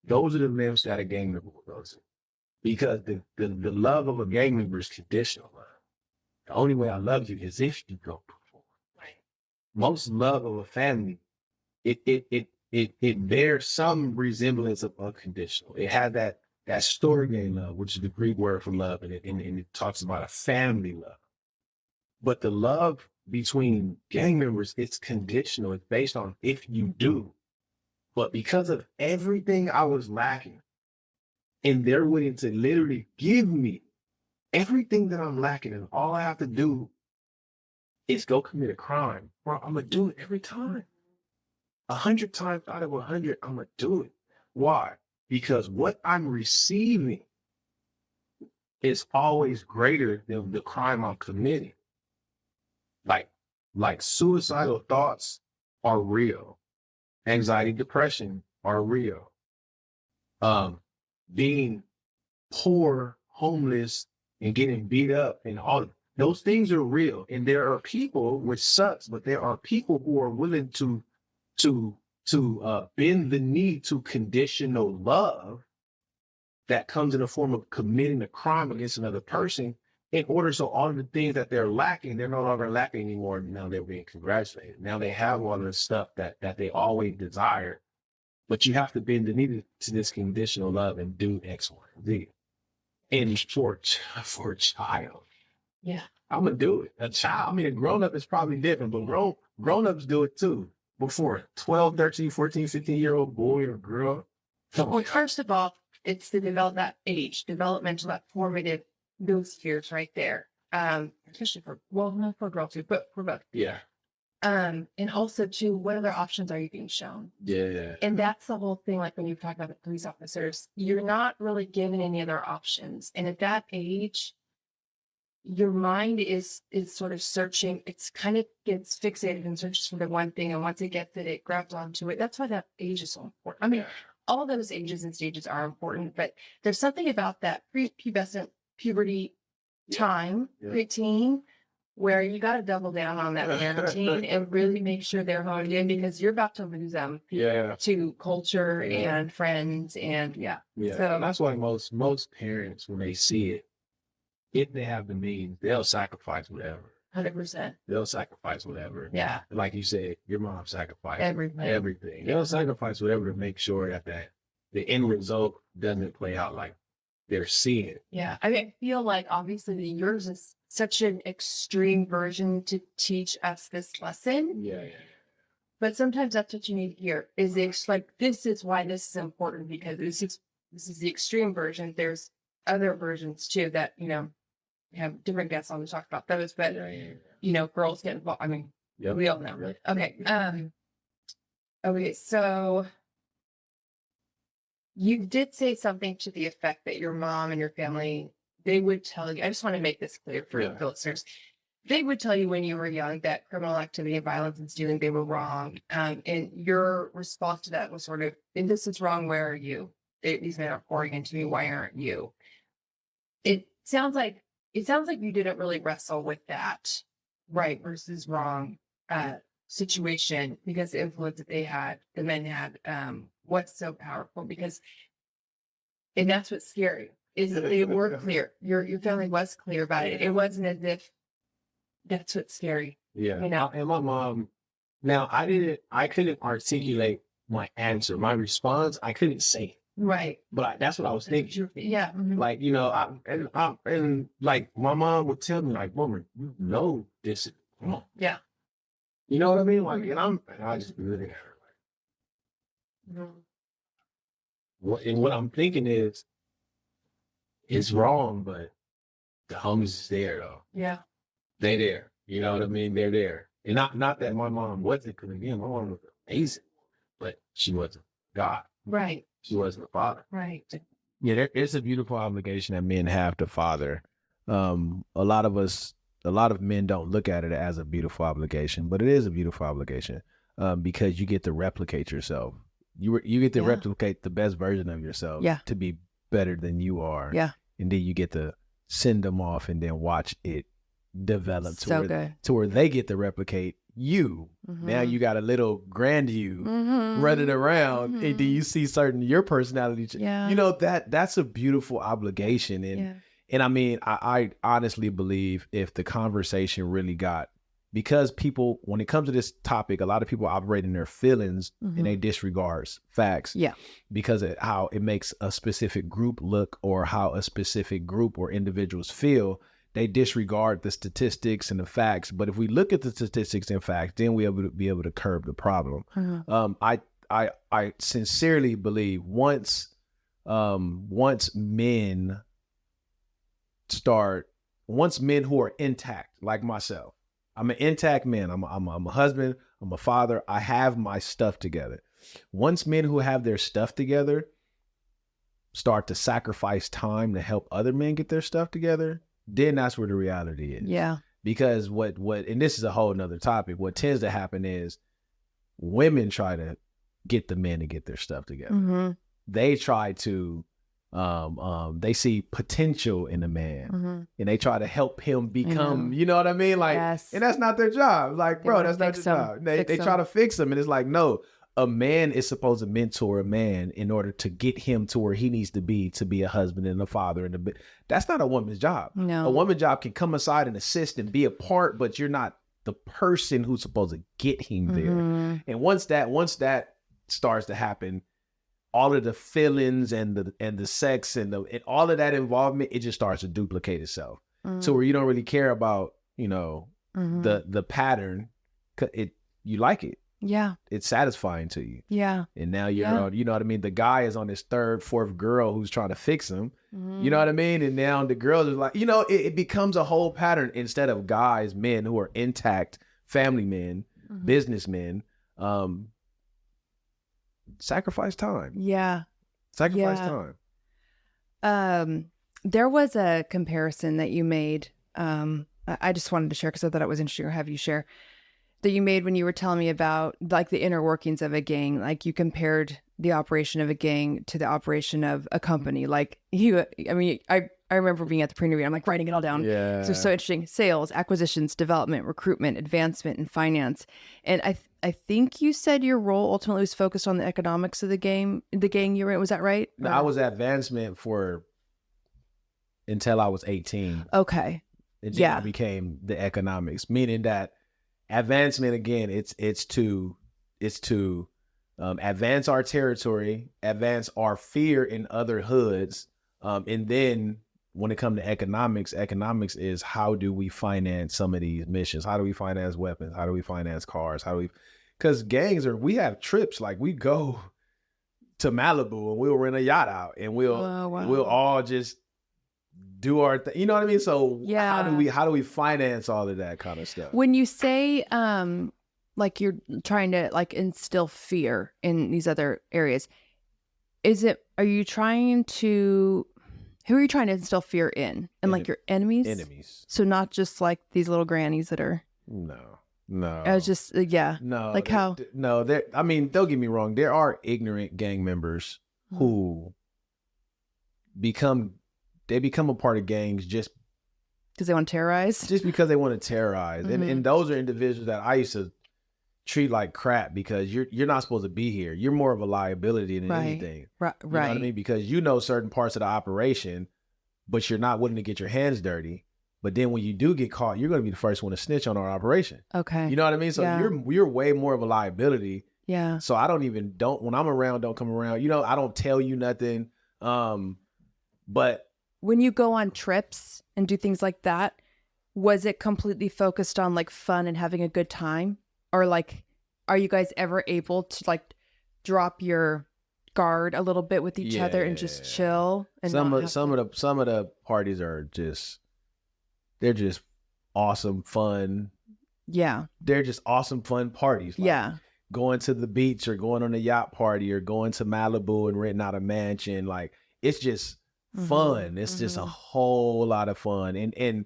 Those are the lengths that a gang member will go to. Because the love of a gang member is conditional love. The only way I love you is if you go perform. Right. Most love of a family, it bears some resemblance of unconditional. It has that storge love, which is the Greek word for love, and it talks about a family love. But the love between gang members, it's conditional. It's based on if you do. But because of everything I was lacking, and they're willing to literally give me everything that I'm lacking, and all I have to do is go commit a crime, bro, I'm gonna do it every time. 100 times out of 100, I'm gonna do it. Why? Because what I'm receiving is always greater than the crime I'm committing. Like suicidal thoughts are real. Anxiety, depression are real. Being poor, homeless, and getting beat up and all those things are real. And there are people, which sucks, but there are people who are willing to bend the knee to conditional love that comes in the form of committing a crime against another person in order so all of the things that they're lacking, they're no longer lacking anymore. Now they're being congratulated. Now they have all of the stuff that they always desired, but you have to bend the knee to this conditional love and do X, Y, and Z. And for a child, Yeah. I'm gonna do it. A child, I mean, a grown-up is probably different, but grown-ups do it too. Before a 12, 13, 14, 15-year-old boy or girl. Well, first of all, it's the developmental, that formative, those years right there. Especially not for girls too, but for both. Yeah. And also too, what other options are you being shown? Yeah. And that's the whole thing. Like when you talk about the police officers, you're not really given any other options. And at that age, your mind is sort of searching. It's kind of gets fixated and searches for the one thing. And once it gets it, it grabs onto it. That's why that age is so important. I mean, all those ages and stages are important, but there's something about that prepubescent puberty time, preteen, where you got to double down on that parenting and really make sure they're honed in, because you're about to lose them to culture and friends and So that's why most parents, when they see it, if they have the means, they'll sacrifice whatever. 100%. They'll sacrifice whatever. Yeah. Like you said, your mom sacrificed everything. They'll sacrifice whatever to make sure that the end result doesn't play out like they're seeing. Yeah. I mean, I feel like obviously yours is such an extreme version to teach us this lesson. Yeah. But sometimes that's what you need to hear is like, this is why this is important, because this is the extreme version. There's other versions too that, have different guests on to talk about those, but girls get involved. I mean, we all know, really. Okay. Okay. So you did say something to the effect that your mom and your family, they would tell you, I just want to make this clear for the listeners. They would tell you when you were young that criminal activity and violence and stealing, they were wrong. And your response to that was sort of, if this is wrong, where are you? These men are pouring into me. Why aren't you? It sounds like you didn't really wrestle with that right versus wrong situation, because the influence that the men had, was so powerful, and that's what's scary, is that they were clear. Your family was clear about it. It wasn't as if that's what's scary. Yeah. And my mom, now I couldn't articulate my answer, my response. I couldn't say it. Right. But that's what I was thinking. Yeah. Mm-hmm. Like, and like my mom would tell me, like, Boomer, you know this is wrong. Yeah. You know what I mean? Like, and I just be looking at her like, and what I'm thinking is, it's wrong, but the homies is there though. Yeah. They there. You know what I mean? They're there. And not that my mom wasn't, because again, my mom was amazing, but she wasn't God. Right. She wasn't a father. Right. Yeah, it's a beautiful obligation that men have to father. A lot of men don't look at it as a beautiful obligation, but it is a beautiful obligation because you get to replicate yourself. You get to replicate the best version of yourself to be better than you are. Yeah. And then you get to send them off and then watch it develop So good. to where they get to replicate you. Now you got a little grand you running around, and do you see your personality? Yeah. You know, that's a beautiful obligation. And I mean, I honestly believe if the conversation really got, because people, when it comes to this topic, a lot of people operate in their feelings and they disregard facts. Yeah. Because of how it makes a specific group look or how a specific group or individuals feel. They disregard the statistics and the facts. But if we look at the statistics and facts, then we'll be able to curb the problem. I sincerely believe once men who are intact, like myself, I'm an intact man. I'm a husband. I'm a father. I have my stuff together. Once men who have their stuff together start to sacrifice time to help other men get their stuff together, then that's where the reality is. Yeah. Because what, and this is a whole nother topic, what tends to happen is women try to get the men to get their stuff together. They try to, they see potential in a man and they try to help him become, you know what I mean? Like, and that's not their job. Like, bro, that's not their job. They try to fix him. And it's like, no, a man is supposed to mentor a man in order to get him to where he needs to be a husband and a father. And that's not a woman's job. No. A woman's job can come aside and assist and be a part, but you're not the person who's supposed to get him there. And once that starts to happen, all of the feelings and the sex and all of that involvement, it just starts to duplicate itself. So where you don't really care about, you know, the pattern, you like it. Yeah. It's satisfying to you. Yeah. And now you're, you know what I mean? The guy is on his third, fourth girl who's trying to fix him. You know what I mean? And now the girls is like, you know, it becomes a whole pattern instead of guys, men who are intact, family men, businessmen, sacrifice time. Yeah. Sacrifice time. There was a comparison that you made. I just wanted to share because I thought it was interesting, or have you share, that you made when you were telling me about like the inner workings of a gang. Like you compared the operation of a gang to the operation of a company. Like I remember being at the pre-interview, I'm like writing it all down. Yeah. So it's so interesting. Sales, acquisitions, development, recruitment, advancement, and finance. And I think you said your role ultimately was focused on the economics of the gang you were in. Was that right? No, I was advancement until I was 18. Okay. And then I became the economics, meaning that advancement, again, it's to advance our territory, advance our fear in other hoods, and then when it comes to economics is how do we finance some of these missions? How do we finance weapons? How do we finance cars? Because gangs we have trips, like we go to Malibu and we'll rent a yacht out and we'll all just do our thing. You know what I mean? So how do we finance all of that kind of stuff? When you say like you're trying to like instill fear in these other areas, who are you trying to instill fear in? And like your enemies? Enemies. So not just like these little grannies that are. No. I was just, No. Like how? No, I mean, don't get me wrong. There are ignorant gang members who become a part of gangs just because they want to terrorize. Just because they want to terrorize. And those are individuals that I used to treat like crap because you're not supposed to be here. You're more of a liability than anything. Right. You know what I mean? Because you know certain parts of the operation, but you're not willing to get your hands dirty. But then when you do get caught, you're going to be the first one to snitch on our operation. Okay. You know what I mean? So you're way more of a liability. Yeah. So I when I'm around, don't come around. You know, I don't tell you nothing. But when you go on trips and do things like that, was it completely focused on like fun and having a good time? Or like, are you guys ever able to like drop your guard a little bit with each other and just chill? And some of the parties are they're just awesome fun. Yeah. They're just awesome fun parties. Like going to the beach or going on a yacht party or going to Malibu and renting out a mansion. Like it's just fun. It's just a whole lot of fun. And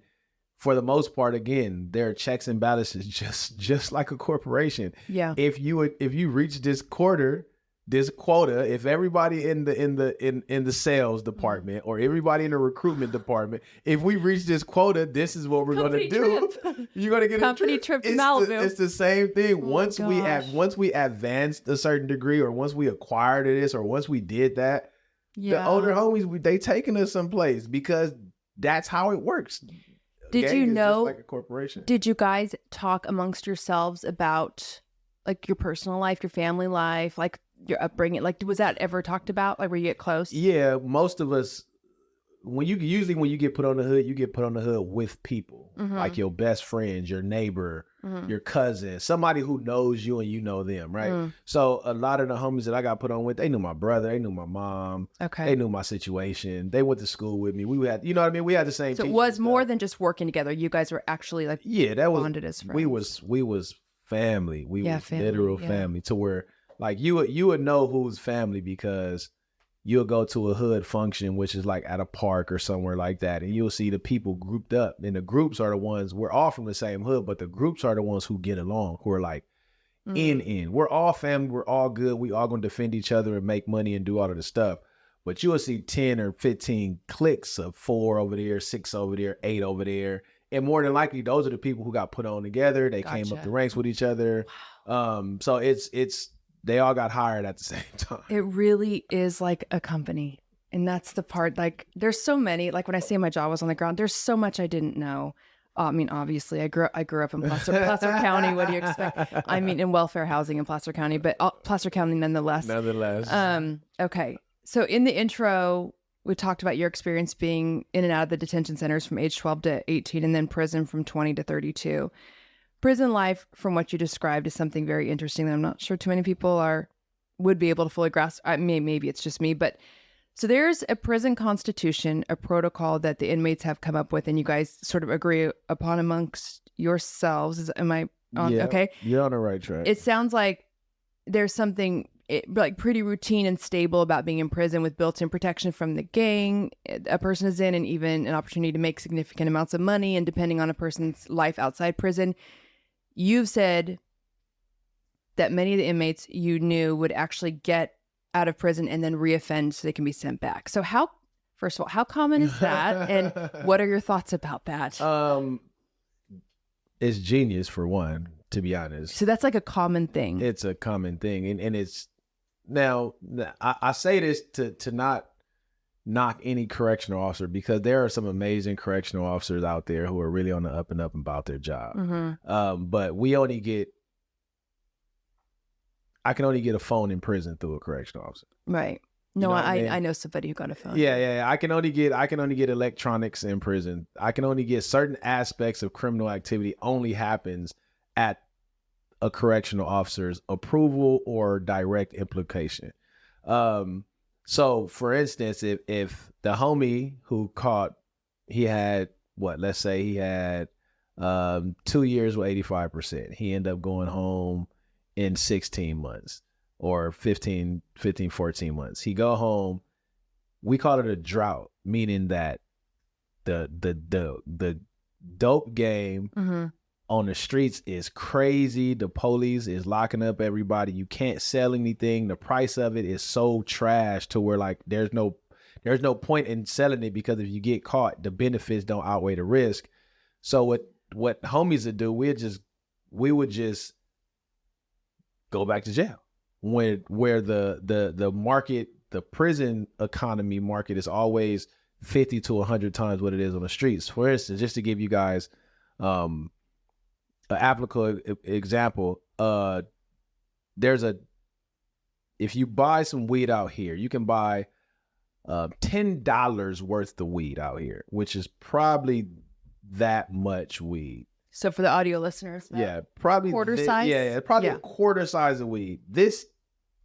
for the most part, again, there are checks and balances just like a corporation. Yeah. If you reach this quarter, this quota. If everybody in the sales department or everybody in the recruitment department, if we reach this quota, this is what we're going to do. You're going to get company trip to Malibu. It's the same thing. Oh once we advanced a certain degree, or once we acquired this, or once we did that, the older homies, they taking us someplace because that's how it works. Did you know, like a corporation. Did you guys talk amongst yourselves about like your personal life, your family life, like your upbringing? Like, was that ever talked about? Like, where you get close? Yeah, most of us, when you get put on the hood, you get put on the hood with people, like your best friends, your neighbor, your cousin, somebody who knows you and you know them, right? So a lot of the homies that I got put on with, they knew my brother, they knew my mom, they knew my situation, they went to school with me. We had, you know what I mean? We had the same. So it was more than just working together. You guys were actually like bonded as friends. We was family. We was literal family, to where like you would know who's family because you'll go to a hood function, which is like at a park or somewhere like that, and you'll see the people grouped up. And the groups are the ones, we're all from the same hood, but the groups are the ones who get along, who are like in. We're all family, we're all good, we all gonna defend each other and make money and do all of the stuff. But you will see 10 or 15 cliques of 4 over there, 6 over there, 8 over there. And more than likely, those are the people who got put on together. They came up the ranks with each other. Wow. So it's they all got hired at the same time. It really is like a company. And that's the part, like, there's so many, like when I say my jaw was on the ground, there's so much I didn't know. I mean, obviously I grew up in Placer County. What do you expect? I mean, in welfare housing in Placer County, but Placer County nonetheless. Okay. So in the intro, we talked about your experience being in and out of the detention centers from age 12 to 18, and then prison from 20 to 32. Prison life, from what you described, is something very interesting that I'm not sure too many people would be able to fully grasp. Maybe it's just me, but so there's a prison constitution, a protocol that the inmates have come up with, and you guys sort of agree upon amongst yourselves. Am I on? Yeah, okay. You're on the right track. It sounds like there's something like pretty routine and stable about being in prison, with built-in protection from the gang a person is in, and even an opportunity to make significant amounts of money. And depending on a person's life outside prison, you've said that many of the inmates you knew would actually get out of prison and then reoffend so they can be sent back. So first of all, how common is that? And what are your thoughts about that? It's genius, for one, to be honest. So that's like a common thing. It's a common thing. And it's, now I say this to not knock any correctional officer, because there are some amazing correctional officers out there who are really on the up and up about their job. But I can only get a phone in prison through a correctional officer. Right. No, I know somebody who got a phone. Yeah. I can only get electronics in prison. I can only get certain aspects of criminal activity only happens at a correctional officer's approval or direct implication. So for instance, if the homie who caught, let's say he had 2 years with 85%, he ended up going home in 16 months or 15, 14 months. He go home, we call it a drought, meaning that the dope game on the streets is crazy. The police is locking up everybody. You can't sell anything. The price of it is so trash to where like there's no point in selling it, because if you get caught, the benefits don't outweigh the risk. So what homies would do, we would just go back to jail. Where the market, the prison economy market, is always 50 to 100 times what it is on the streets. For instance, just to give you guys an applicable example, if you buy some weed out here, you can buy $10 worth of weed out here, which is probably that much weed. So for the audio listeners, probably quarter size. Probably a quarter size of weed. This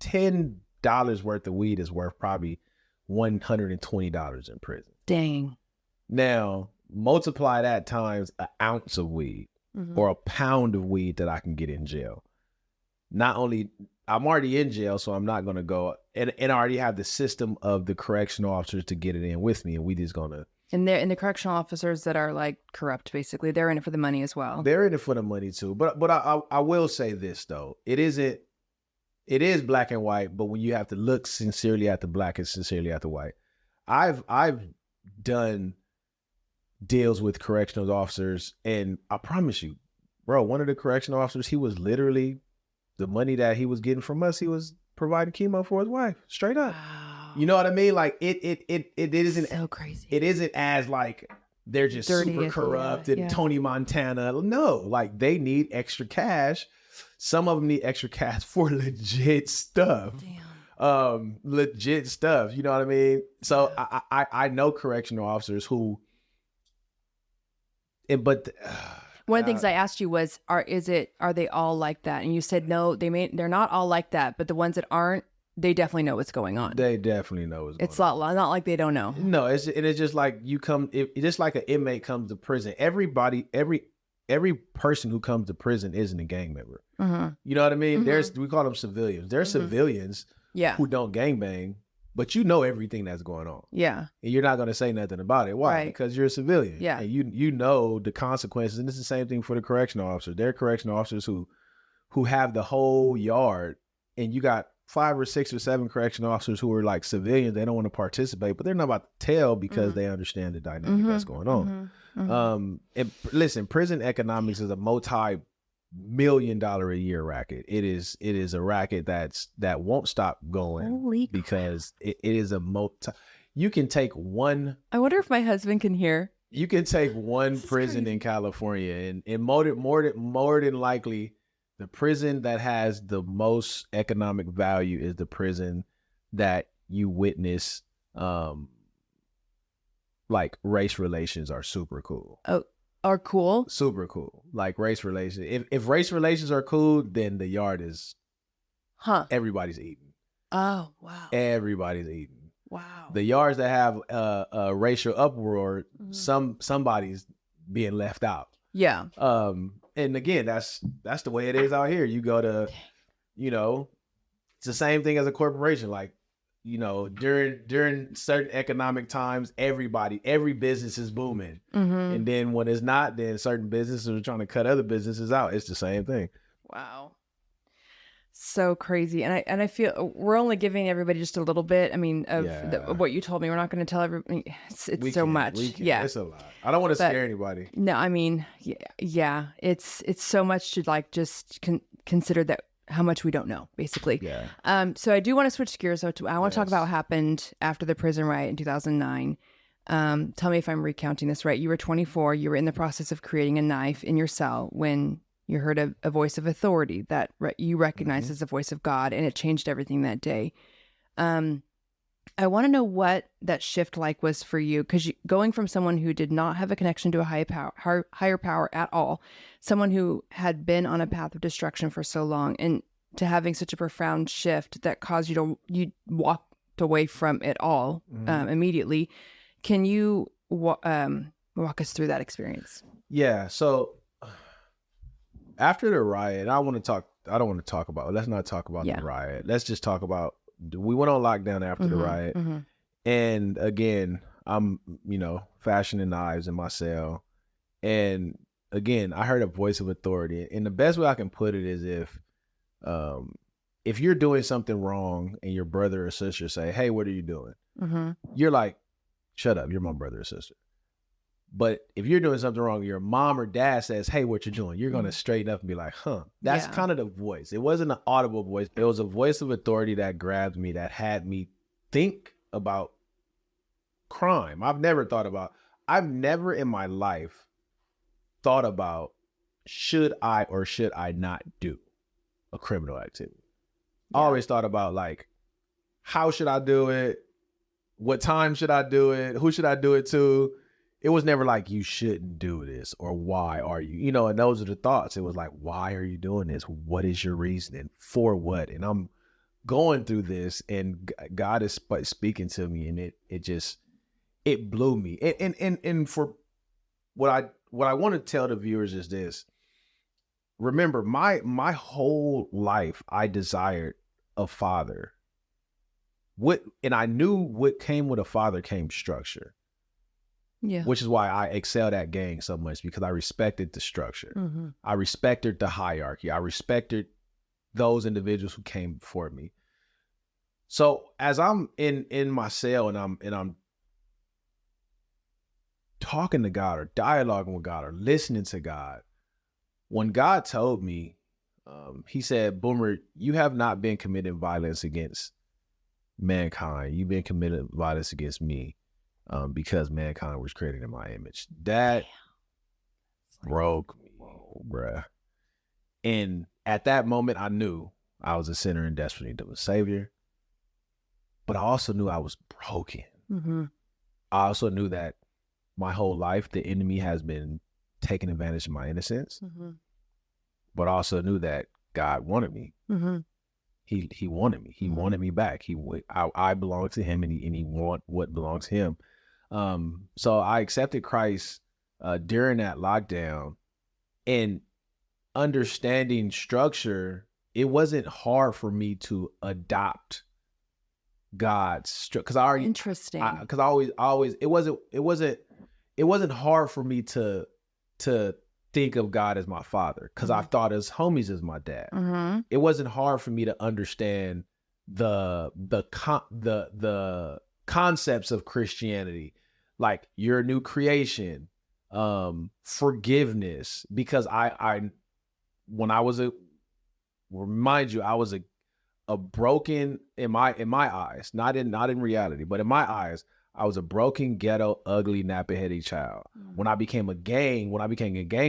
$10 worth of weed is worth probably $120 in prison. Dang. Now multiply that times an ounce of weed or a pound of weed that I can get in jail. Not only I'm already in jail, so I'm not going to go and I already have the system of the correctional officers to get it in with me, and we just gonna. And the correctional officers that are like corrupt, basically, they're in it for the money as well. They're in it for the money too. But I will say this though, it it is black and white, but when you have to look sincerely at the black and sincerely at the white. I've done deals with correctional officers, and I promise you, bro, one of the correctional officers, he was literally, the money that he was getting from us, he was providing chemo for his wife, straight up. Wow. You know what I mean? Like it isn't so crazy. It isn't as like they're just Dirty, super corrupt yeah, and Tony Montana. No, like they need extra cash. Some of them need extra cash for legit stuff. Damn. Legit stuff. You know what I mean? So I know correctional officers who, but one of the things I asked you was, are they all like that? And you said no, they're not all like that, but the ones that aren't, they definitely know what's going on. They definitely know what's going on. It's not like they don't know. No, it's just like it's just like an inmate comes to prison. Everybody, every person who comes to prison isn't a gang member. Mm-hmm. You know what I mean? Mm-hmm. We call them civilians. There's civilians who don't gangbang, but you know everything that's going on. Yeah. And you're not going to say nothing about it. Why? Right. Because you're a civilian. Yeah. And you know the consequences. And it's the same thing for the correctional officers. They're correctional officers who have the whole yard, and you got 5 or 6 or 7 correctional officers who are like civilians. They don't want to participate, but they're not about to tell because they understand the dynamic that's going on. And listen, prison economics is a multi-million-dollar a year racket. It is a racket that won't stop going. Holy because it is a you can take one. I wonder if my husband can hear. You can take one prison in California, and more than likely, the prison that has the most economic value is the prison that you witness. Like race relations are super cool. Oh, are cool? Super cool. Like race relations. If race relations are cool, then the yard is, everybody's eating. Oh, wow. Everybody's eating. Wow. The yards that have a racial uproar, somebody's being left out. Yeah. And again, that's the way it is out here. You go to, it's the same thing as a corporation. Like, during certain economic times, every business is booming. And then when it's not, then certain businesses are trying to cut other businesses out. It's the same thing. Wow. So crazy. And I feel we're only giving everybody just a little bit. I mean, of what you told me. We're not going to tell everybody. It's so much. Yeah. It's a lot. I don't want to scare anybody. No, I mean, yeah. It's so much to like just consider that how much we don't know, basically. Yeah. So I do want to switch gears though. I want to talk about what happened after the prison riot in 2009. Tell me if I'm recounting this right. You were 24. You were in the process of creating a knife in your cell when you heard a voice of authority that you recognized as the voice of God, and it changed everything that day. I want to know what that shift like was for you, because going from someone who did not have a connection to a higher power at all, someone who had been on a path of destruction for so long, and to having such a profound shift that caused you walked away from it all immediately. Can you walk us through that experience? Yeah. So after the riot, let's not talk about the riot. Let's just talk about, we went on lockdown after the riot. And again, I'm, fashioning knives in my cell. And again, I heard a voice of authority. And the best way I can put it is if you're doing something wrong and your brother or sister say, "Hey, what are you doing?" You're like, "Shut up, you're my brother or sister." But if you're doing something wrong, your mom or dad says, "Hey, what you doing?" You're going to straighten up and be like, That's kind of the voice. It wasn't an audible voice. It was a voice of authority that grabbed me, that had me think about crime. I've never in my life thought about, should I or should I not do a criminal activity? I always thought about, like, how should I do it? What time should I do it? Who should I do it to? It was never like, you shouldn't do this, or why are you, and those are the thoughts. It was like, why are you doing this? What is your reasoning? For what? And I'm going through this, and God is speaking to me, and it blew me. And for what I want to tell the viewers is this. Remember, my whole life, I desired a father. And I knew what came with a father came structure. Yeah. Which is why I excelled at gang so much, because I respected the structure. I respected the hierarchy. I respected those individuals who came before me. So as I'm in my cell and I'm talking to God or dialoguing with God or listening to God, when God told me, he said, Boomer, you have not been committing violence against mankind. You've been committing violence against me because mankind was created in my image. That broke me, bruh. And at that moment, I knew I was a sinner in desperate need of a savior. But I also knew I was broken. Mm-hmm. I also knew that my whole life, the enemy has been taking advantage of my innocence. Mm-hmm. But I also knew that God wanted me. Mm-hmm. He wanted me. He wanted me back. I belong to him, and he want what belongs to him. So I accepted Christ during that lockdown, and understanding structure, it wasn't hard for me to adopt God's structure because I already Interesting. Because I always it wasn't hard for me to think of God as my father because I thought his homies as my dad. Mm-hmm. It wasn't hard for me to understand the concepts of Christianity, like you're a new creation, forgiveness, because I when I was remind you, I was a broken in my eyes, not in reality, but in my eyes, I was a broken, ghetto, ugly, nappy-headed child. When I became a gang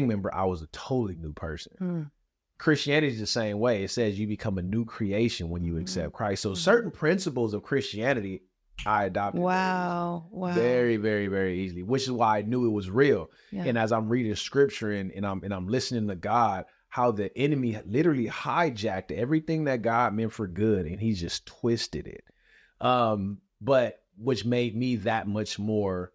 member, I was a totally new person. Christianity is the same way. It says you become a new creation when you accept Christ. So certain principles of Christianity, I adopted. Wow. Very, very, very easily, which is why I knew it was real. Yeah. And as I'm reading scripture and I'm listening to God, how the enemy literally hijacked everything that God meant for good, and he just twisted it. But which made me that much more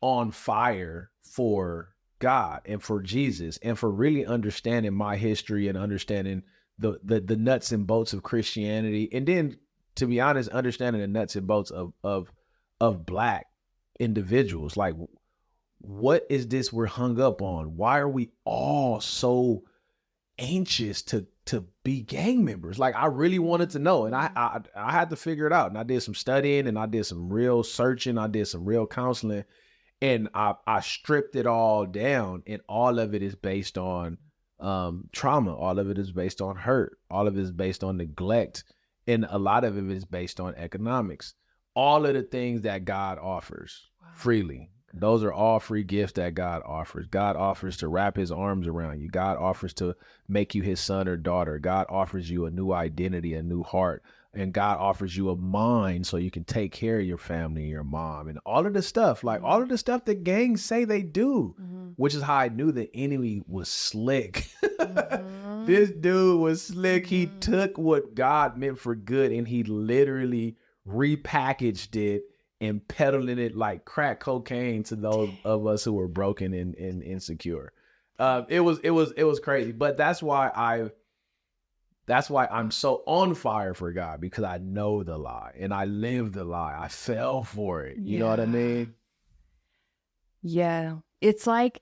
on fire for God and for Jesus and for really understanding my history and understanding the nuts and bolts of Christianity. And then, to be honest, understanding the nuts and bolts of Black individuals. Like, what is this we're hung up on? Why are we all so anxious to be gang members? Like, I really wanted to know, and I had to figure it out. And I did some studying, and I did some real searching. I did some real counseling, and I stripped it all down. And all of it is based on trauma. All of it is based on hurt. All of it is based on neglect, and a lot of it is based on economics. All of the things that God offers freely. Those are all free gifts that God offers. God offers to wrap his arms around you. God offers to make you his son or daughter. God offers you a new identity, a new heart. And God offers you a mind so you can take care of your family and your mom and all of the stuff, like all of the stuff that gangs say they do, which is how I knew the enemy was slick. This dude was slick. He took what God meant for good and he literally repackaged it and peddling it like crack cocaine to those of us who were broken and insecure. It was crazy, but that's why I'm so on fire for God, because I know the lie and I live the lie. I fell for it. You know what I mean? Yeah. It's like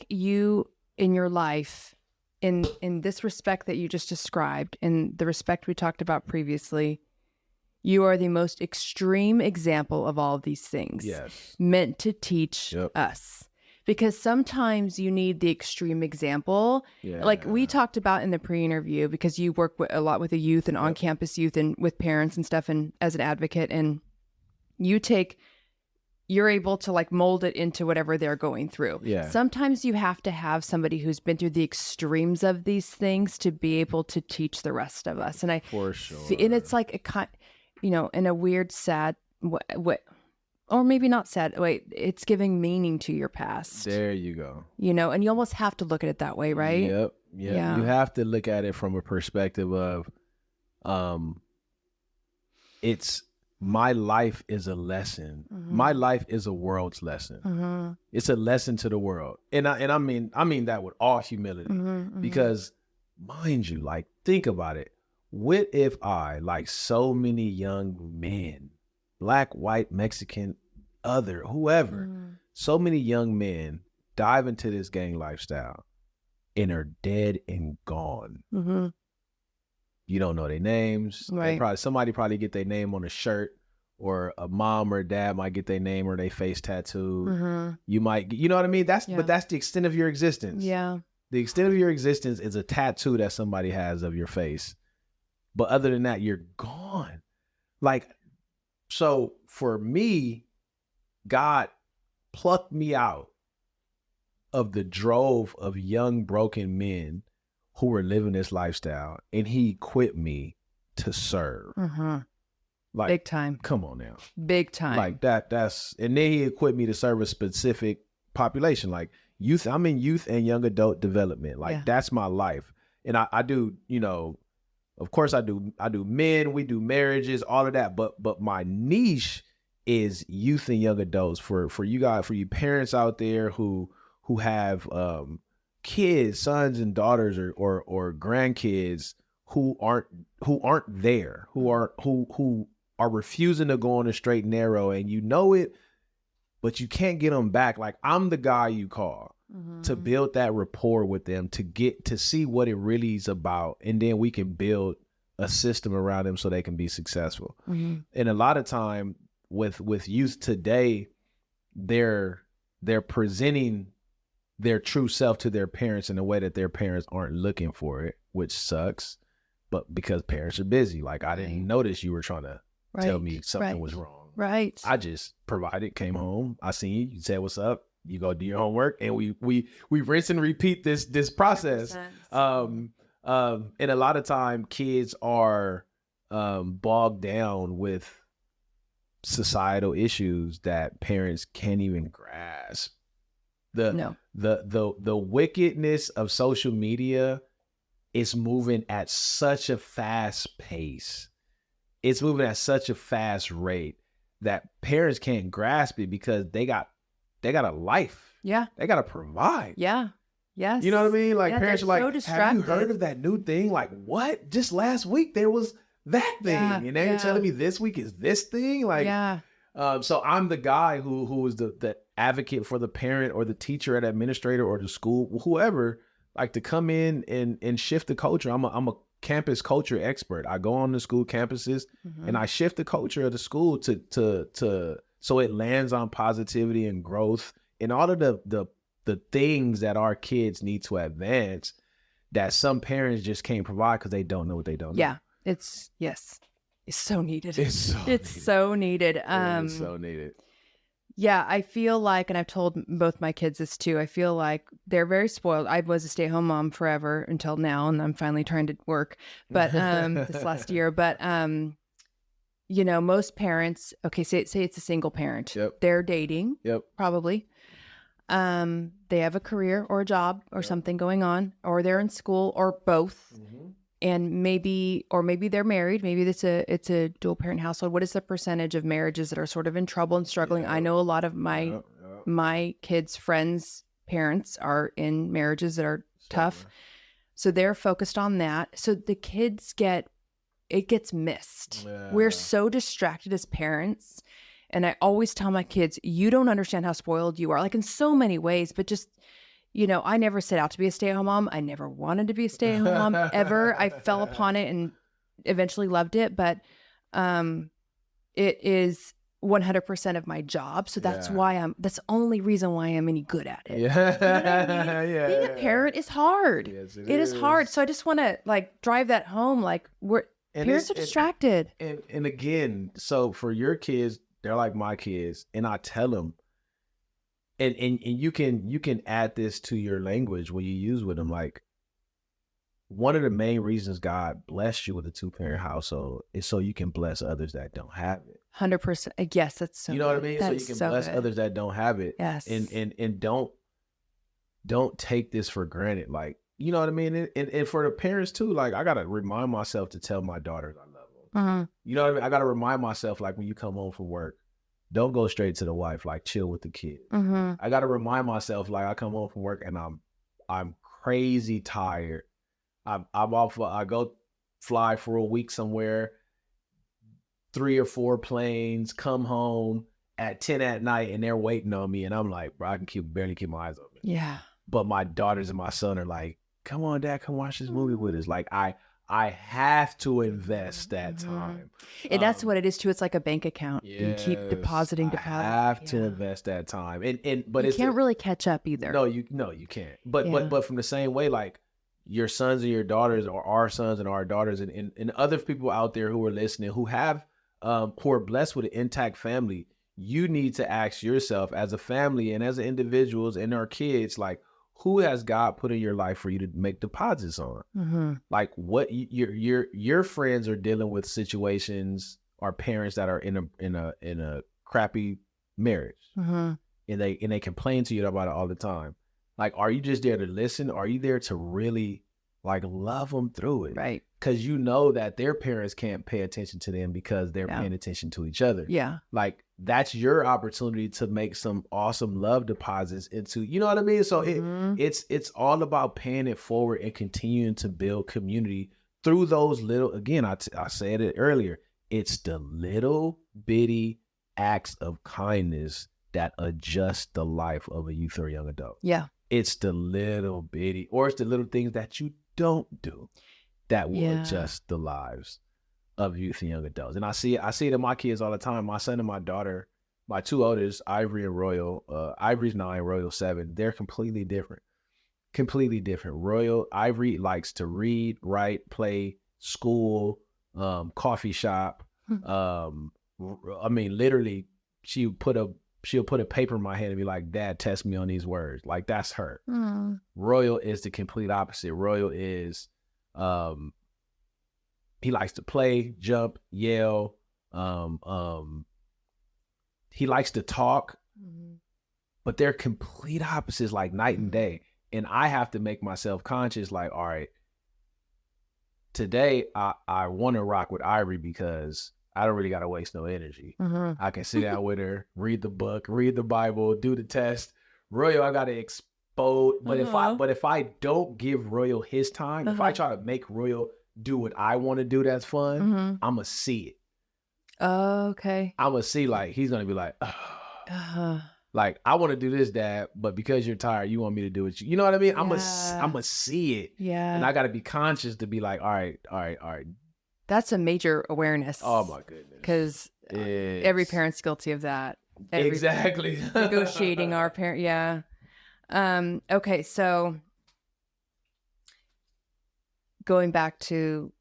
you in your life, in this respect that you just described, in the respect we talked about previously, you are the most extreme example of all of these things. Yes. Meant to teach us. Because sometimes you need the extreme example. Yeah. Like we talked about in the pre-interview, because you work a lot with the youth and on-campus youth and with parents and stuff, and as an advocate, and you're able to like mold it into whatever they're going through. Yeah. Sometimes you have to have somebody who's been through the extremes of these things to be able to teach the rest of us. And for sure. And it's like a kind, in a weird, sad way, or maybe not sad. Wait, it's giving meaning to your past. There you go. And you almost have to look at it that way, right? Yep. Yeah. You have to look at it from a perspective of, it's my life is a lesson. My life is a world's lesson. It's a lesson to the world, and I mean that with all humility, because mind you, like, think about it. What if I, like so many young men, Black, white, Mexican, other, whoever, so many young men dive into this gang lifestyle and are dead and gone. You don't know their names. Right. Somebody probably get their name on a shirt, or a mom or dad might get their name or their face tattooed. Mm-hmm. You might, you know what I mean? Yeah. But that's the extent of your existence. Yeah. The extent of your existence is a tattoo that somebody has of your face. But other than that, you're gone. Like, so for me, God plucked me out of the drove of young broken men who were living this lifestyle, and he equipped me to serve. Mm-hmm. Like, big time. Come on now. Big time. Like that's, and then he equipped me to serve a specific population, like youth. I'm in youth and young adult development. Like that's my life. And I do, you know, of course I do men, we do marriages, all of that. But my niche is youth and young adults for you guys, for you parents out there who have kids, sons and daughters or grandkids who aren't there, who are refusing to go on the straight and narrow, and you know it, but you can't get them back. Like, I'm the guy you call to build that rapport with them, to get to see what it really is about, and then we can build a system around them so they can be successful. And a lot of time with youth today, they're presenting their true self to their parents in a way that their parents aren't looking for it, which sucks. But because parents are busy, like, I didn't notice you were trying to tell me something was wrong. Right. I just provided, came home, I seen you, you said what's up, you go do your homework, and we rinse and repeat this process. And a lot of time kids are bogged down with societal issues that parents can't even grasp. The wickedness of social media is moving at such a fast pace. It's moving at such a fast rate that parents can't grasp it because they got a life. Yeah. They got to provide. Yeah. Yes. You know what I mean? Like, parents are like, so distracted. have you heard of that new thing? Like, what? Just last week there was that thing. And now you're telling me this week is this thing? Like, so I'm the guy who is the advocate for the parent or the teacher or the administrator or the school, whoever, like, to come in and shift the culture. I'm a campus culture expert. I go on the school campuses and I shift the culture of the school to so it lands on positivity and growth and all of the things that our kids need to advance that some parents just can't provide because they don't know what they don't know. Yeah. It's so needed. It's so needed. It's so needed. It's so needed. Yeah, I feel like, and I've told both my kids this too, I feel like they're very spoiled. I was a stay-at-home mom forever until now, and I'm finally trying to work, but this last year. But you know, most parents, okay, say it's a single parent. Yep. They're dating. Yep. Probably. They have a career or a job or something going on, or they're in school, or both. And maybe they're married. Maybe it's a dual parent household. What is the percentage of marriages that are sort of in trouble and struggling? I know a lot of my kids' friends' parents are in marriages that are tough. So they're focused on that. So the kids gets missed. We're so distracted as parents. And I always tell my kids, you don't understand how spoiled you are, like, in so many ways, but just, you know, I never set out to be a stay-at-home mom. I never wanted to be a stay-at-home mom ever. I fell upon it and eventually loved it, but it is 100% of my job. So that's that's the only reason why I'm any good at it. Yeah. You know what I mean? Being a parent is hard. Yes, it is hard. So I just want to, like, drive that home. Like, parents are distracted. And again, so for your kids, they're like my kids, and I tell them, and you can add this to your language when you use with them. Like, one of the main reasons God blessed you with a 2-parent household is so you can bless others that don't have it. 100%. Yes, that's so. You know what I mean? So you That's can so bless good. others that don't have it. Yes. And don't take this for granted. Like, you know what I mean? And for the parents too, like, I gotta remind myself to tell my daughters I love them. You know what I mean? I gotta remind myself, like, when you come home from work, don't go straight to the wife. Like, chill with the kid. I gotta remind myself, like, I come home from work and I'm crazy tired. I'm off. I go fly for a week somewhere, 3 or 4 planes, come home at 10 at night, and they're waiting on me, and I'm like, bro, I can barely keep my eyes open. Yeah. But my daughters and my son are like, come on, Dad, come watch this movie with us. Like, I have to invest that time. And that's what it is too. It's like a bank account. You keep Yes, depositing. I have to invest that time. But you it's can't really catch up either. No, you can't. But from the same way, like your sons and your daughters, or our sons and our daughters, and other people out there who are listening, who have who are blessed with an intact family, you need to ask yourself as a family and as individuals and our kids, like, who has God put in your life for you to make deposits on? Like, what your friends are dealing with situations, or parents that are in a crappy marriage, and they complain to you about it all the time. Like, are you just there to listen? Are you there to really like love them through it? Right. Because you know that their parents can't pay attention to them because they're paying attention to each other. Yeah. Like, that's your opportunity to make some awesome love deposits into, you know what I mean? So it's all about paying it forward and continuing to build community through those little, again, I said it earlier, it's the little bitty acts of kindness that adjust the life of a youth or young adult. Yeah. It's the little bitty, or it's the little things that you don't do that will adjust the lives of youth and young adults. And I see it in my kids all the time. My son and my daughter, my two oldest, Ivory and Royal. Ivory's 9, Royal 7. They're completely different. Ivory likes to read, write, play, school, coffee shop. I mean, literally, she'll put a paper in my hand and be like, "Dad, test me on these words." Like, that's her. Royal is the complete opposite. Royal is, he likes to play, jump, yell. He likes to talk, but they're complete opposites, like night and day. And I have to make myself conscious, like, all right, today I want to rock with Ivory because I don't really got to waste no energy. I can sit down with her, read the book, read the Bible, do the test. Royal, I got to expose. But if I don't give Royal his time, if I try to make Royal do what I want to do that's fun, I'm going to see it. Oh, okay. I'm going to see, like, he's going to be like, like, I want to do this, Dad, but because you're tired, you want me to do it. You know what I mean? I'm going to see it. Yeah. And I got to be conscious to be like, all right. That's a major awareness. Oh, my goodness. Because every parent's guilty of that. Exactly. Negotiating our parent. Yeah. Okay. So going back to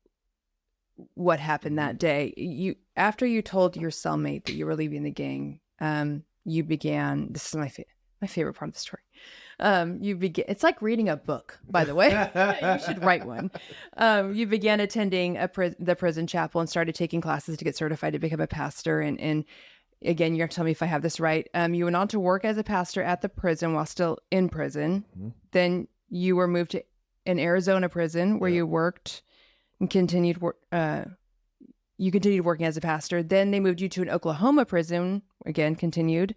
what happened that day, after you told your cellmate that you were leaving the gang, you began, this is my favorite part of the story. It's like reading a book, by the way. You should write one. You began attending the prison chapel and started taking classes to get certified to become a pastor. And again, you're going to tell me if I have this right. You went on to work as a pastor at the prison while still in prison. Then you were moved to an Arizona prison where you worked and continued working as a pastor. Then they moved you to an Oklahoma prison, again, continued.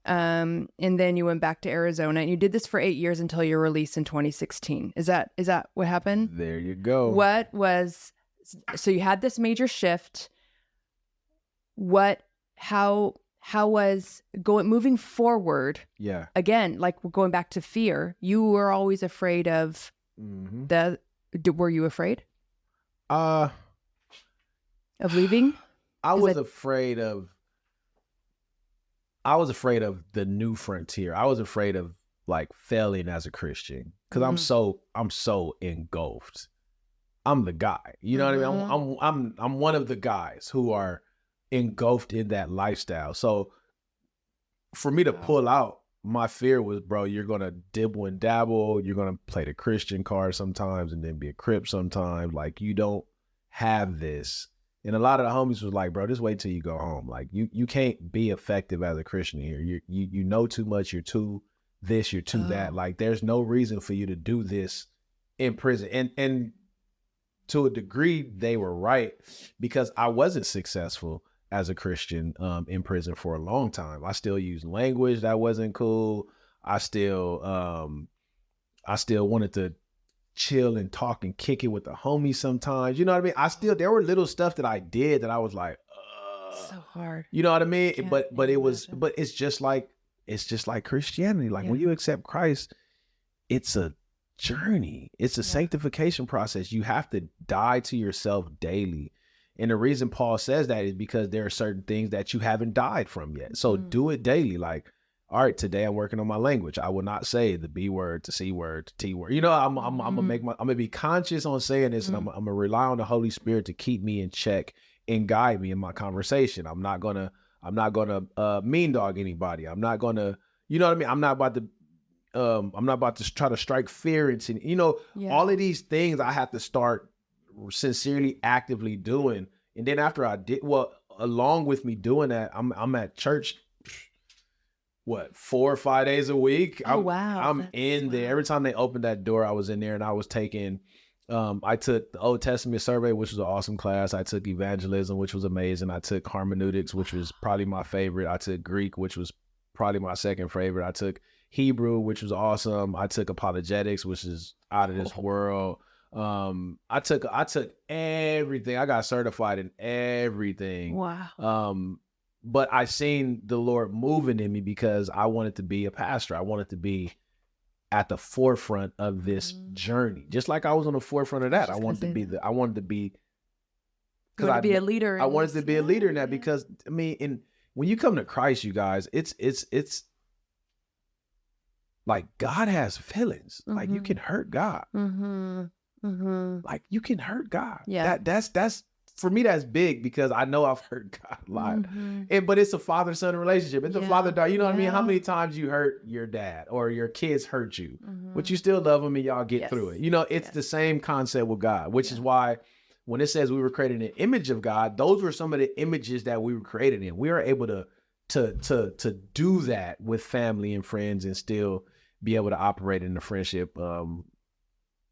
And then you went back to Arizona, and you did this for 8 years until your release in 2016. Is that what happened? There you go. So you had this major shift. How was moving forward? Yeah. Again, like we're going back to fear. You were always afraid of were you afraid? Of leaving? I was afraid of the new frontier. I was afraid of like failing as a Christian because I'm so engulfed. I'm the guy, you know what I mean? I'm one of the guys who are engulfed in that lifestyle. So for me to pull out, my fear was, bro, you're gonna dibble and dabble. You're gonna play the Christian card sometimes and then be a Crip sometimes. Like, you don't have this. And a lot of the homies was like, bro, just wait till you go home. Like, you can't be effective as a Christian here. You know too much. You're too this, you're too that. Like, there's no reason for you to do this in prison. And to a degree, they were right, because I wasn't successful as a Christian in prison for a long time. I still used language that wasn't cool. I still wanted to chill and talk and kick it with the homies sometimes. You know what I mean? there were little stuff that I did that I was like, so hard. You know what I mean? But it's just like Christianity. Like, when you accept Christ, it's a journey. It's a sanctification process. You have to die to yourself daily. And the reason Paul says that is because there are certain things that you haven't died from yet. So do it daily. Like, all right, today I'm working on my language. I will not say the B word, the C word, the T word. You know, I'm gonna be conscious on saying this, and I'm gonna rely on the Holy Spirit to keep me in check and guide me in my conversation. I'm not gonna mean dog anybody. I'm not gonna, you know what I mean? I'm not about to try to strike fear into, you know, all of these things I have to start sincerely, actively doing. And then after I did, well, along with me doing that, I'm at church, 4 or 5 days a week. I'm in there. Every time they opened that door, I was in there, and I was taking, I took the Old Testament survey, which was an awesome class. I took evangelism, which was amazing. I took hermeneutics, which was probably my favorite. I took Greek, which was probably my second favorite. I took Hebrew, which was awesome. I took apologetics, which is out of this world. I took everything. I got certified in everything. Wow. But I seen the Lord moving in me because I wanted to be a pastor. I wanted to be at the forefront of this journey, just like I was on the forefront of that. I wanted to be a leader. I wanted to be a leader in that because, I mean, when you come to Christ, you guys, it's like God has feelings. Like you can hurt God. Like you can hurt God. Yeah. That's for me, that's big because I know I've hurt God a lot. But it's a father-son relationship. It's a father-daughter. You know what I mean? How many times you hurt your dad or your kids hurt you, but you still love them and y'all get through it. You know, it's the same concept with God, which is why when it says we were created in the image of God, those were some of the images that we were created in. We are able to do that with family and friends and still be able to operate in the friendship.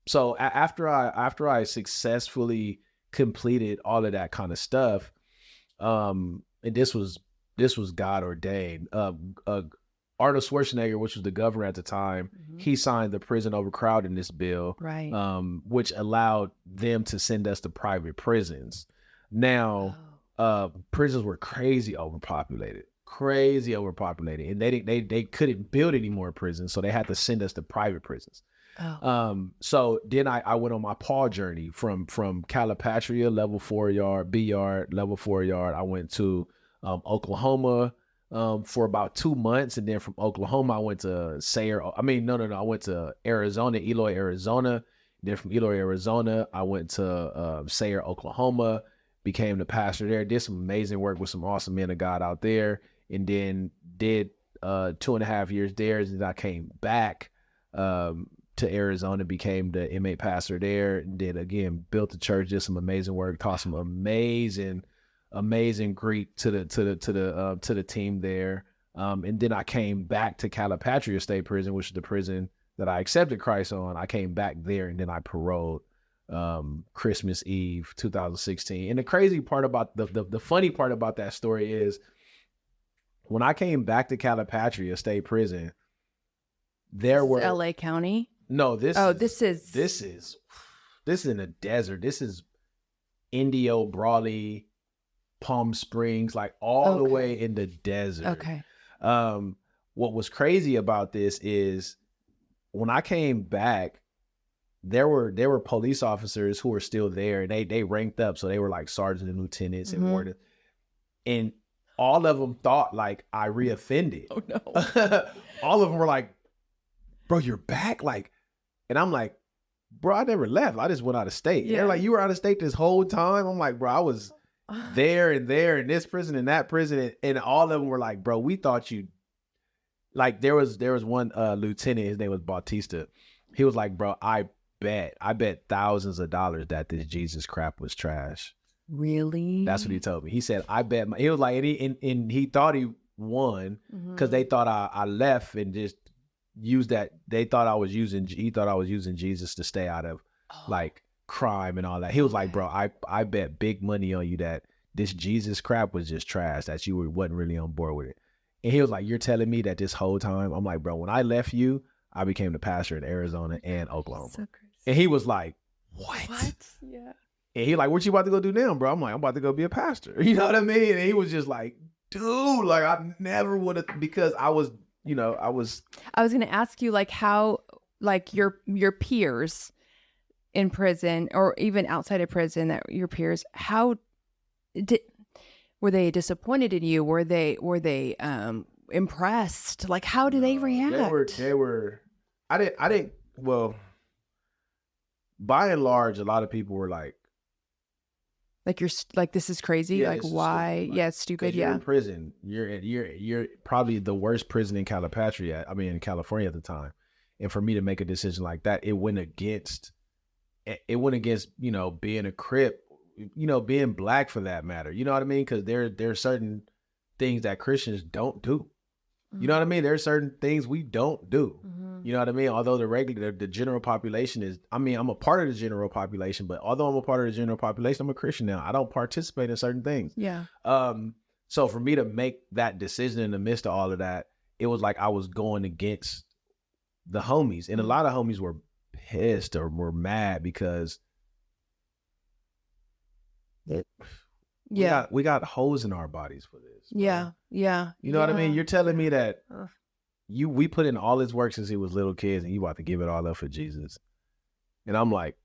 So after I successfully completed all of that kind of stuff, and this was God ordained. Arnold Schwarzenegger, which was the governor at the time, he signed the prison overcrowdedness bill, right? Which allowed them to send us to private prisons. Now, prisons were crazy overpopulated, and they couldn't build any more prisons, so they had to send us to private prisons. So then I went on my Paul journey from Calipatria, level 4 yard, B yard, level 4 yard. I went to Oklahoma for about 2 months, and then from Oklahoma I went to I went to Arizona, Eloy, Arizona. Then from Eloy, Arizona, I went to Sayre, Oklahoma, became the pastor there, did some amazing work with some awesome men of God out there, and then did 2.5 years there. And then I came back to Arizona, became the inmate pastor there, and did again, built the church, did some amazing work, taught some amazing Greek to the team there. And then I came back to Calipatria State Prison, which is the prison that I accepted Christ on. I came back there, and then I paroled Christmas Eve 2016. And the crazy part about the funny part about that story is when I came back to Calipatria State Prison, there were LA County. No, this is in the desert. This is Indio, Brawley, Palm Springs, like all the way in the desert. Okay. What was crazy about this is when I came back, there were police officers who were still there, and they ranked up, so they were like sergeants and lieutenants and wardens, and all of them thought like I reoffended. Oh no! All of them were like, "Bro, you're back!" Like, and I'm like, "Bro, I never left. I just went out of state." Yeah. They're like, "You were out of state this whole time?" I'm like, "Bro, I was there and in this prison and that prison," and all of them were like, "Bro, we thought you." Like there was one lieutenant, his name was Bautista. He was like, "Bro, I bet thousands of dollars that this Jesus crap was trash." Really? That's what he told me. He said, "I bet." He was like, and he thought he won because they thought I left and just used that. He thought I was using Jesus to stay out of like crime and all that. He was like, "Bro, I bet big money on you that this Jesus crap was just trash, that you wasn't really on board with it." And he was like, "You're telling me that this whole time?" I'm like, "Bro, when I left you, I became the pastor in Arizona and Oklahoma." So crazy. And he was like, What? Yeah. And he like, "What you about to go do now, bro?" I'm like, "I'm about to go be a pastor." You know what I mean? And he was just like, "Dude, like I never would have," because I was going to ask you like how like your peers in prison or even outside of prison, that your peers, how did, were they disappointed in you? Were they impressed? Like, how do they react? They were, I didn't, well, by and large, a lot of people were like like, this is crazy. Yeah, like, this is why? stupid. Like, Yeah, it's stupid. you're Yeah. in prison. You're probably the worst prison in Calipatria. In California at the time. And for me to make a decision like that, it went against, you know, being a Crip, you know, being Black for that matter. You know what I mean? Because there are certain things that Christians don't do. You know what I mean? There are certain things we don't do. You know what I mean? Although the general population is, I'm a part of the general population, but although I'm a part of the general population, I'm a Christian now. I don't participate in certain things. Yeah. So for me to make that decision in the midst of all of that, it was like I was going against the homies. And a lot of homies were pissed or were mad because we got holes in our bodies for this. Bro. Yeah. You know what I mean? You're telling me that we put in all this work since he was little kids and you about to give it all up for Jesus. And I'm like,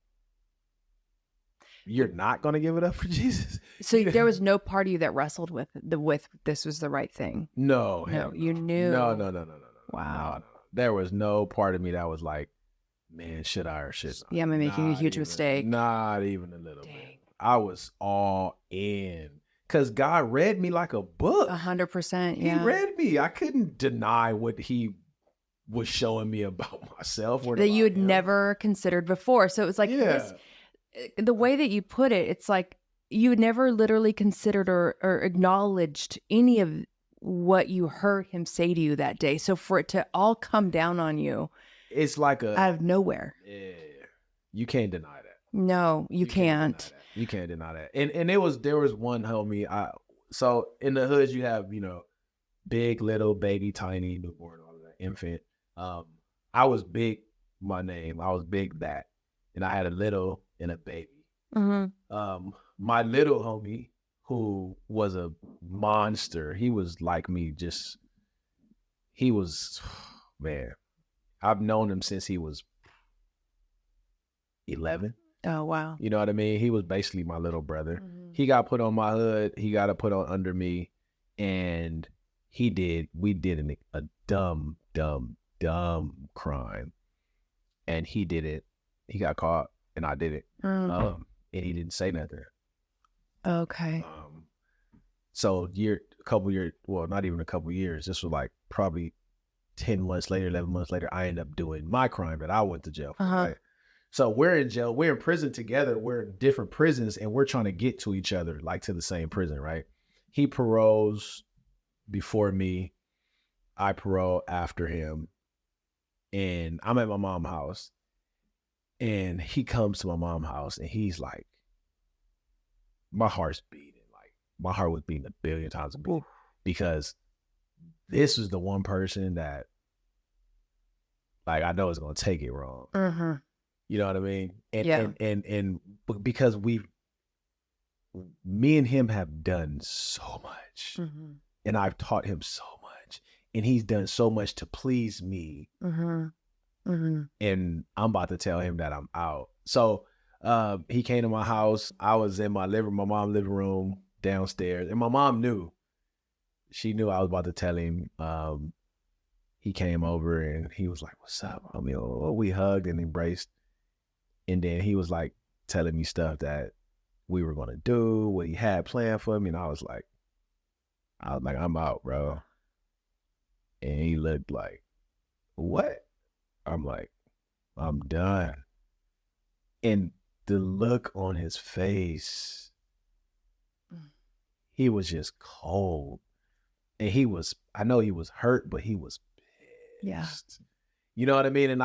you're not going to give it up for Jesus? So there was no part of you that wrestled with this was the right thing. No, you knew. No. Wow. No. There was no part of me that was like, man, should I or should I? Yeah, I'm making a huge mistake. Not even a little bit. I was all in. Because God read me like a book. 100%. He read me. I couldn't deny what he was showing me about myself. Or that you had never considered before. So it was like this, the way that you put it, it's like you had never literally considered or acknowledged any of what you heard him say to you that day. So for it to all come down on you, it's like out of nowhere. Yeah, you can't deny that. No, you can't. You can't deny that. And there was one homie. So in the hoods you have, you know, big, little, baby, tiny, newborn, all of that, infant. I was big, my name. I was big that. And I had a little and a baby. My little homie, who was a monster, he was like me, man, I've known him since he was 11. Oh, wow. You know what I mean? He was basically my little brother. He got put on my hood. He got put on under me. And we did a dumb crime. And he did it. He got caught and I did it. And he didn't say nothing. Okay. So not even a couple years. This was like probably 10 months later, 11 months later, I ended up doing my crime that I went to jail for. Right? So we're in jail, we're in prison together, we're in different prisons, and we're trying to get to each other, like to the same prison, right? He paroles before me, I parole after him, and I'm at my mom's house, and he comes to my mom's house, and he's like, my heart's beating, like my heart was beating a billion times a beat, because this was the one person that, like, I know is gonna take it wrong. You know what I mean? And because me and him have done so much, and I've taught him so much, and he's done so much to please me. And I'm about to tell him that I'm out. So he came to my house. I was in my mom's living room downstairs, and my mom knew. She knew I was about to tell him. He came over and he was like, "What's up?" I mean, we hugged and embraced. And then he was like telling me stuff that we were gonna do, what he had planned for me, and I was like, I'm out, bro. And he looked like, what? I'm like, I'm done. And the look on his face, he was just cold. And I know he was hurt, but he was pissed. Yeah. You know what I mean? And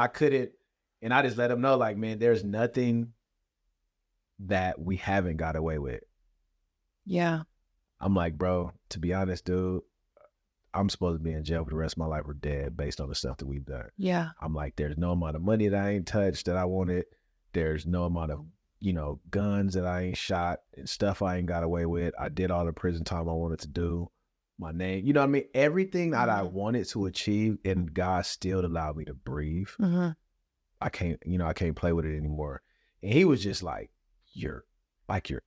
I just let him know, like, man, there's nothing that we haven't got away with. Yeah. I'm like, bro, to be honest, dude, I'm supposed to be in jail for the rest of my life or dead based on the stuff that we've done. Yeah. I'm like, there's no amount of money that I ain't touched that I wanted. There's no amount of, guns that I ain't shot and stuff I ain't got away with. I did all the prison time I wanted to do. My name, you know what I mean? Everything that I wanted to achieve, and God still allowed me to breathe. I can't play with it anymore. And he was just like, you're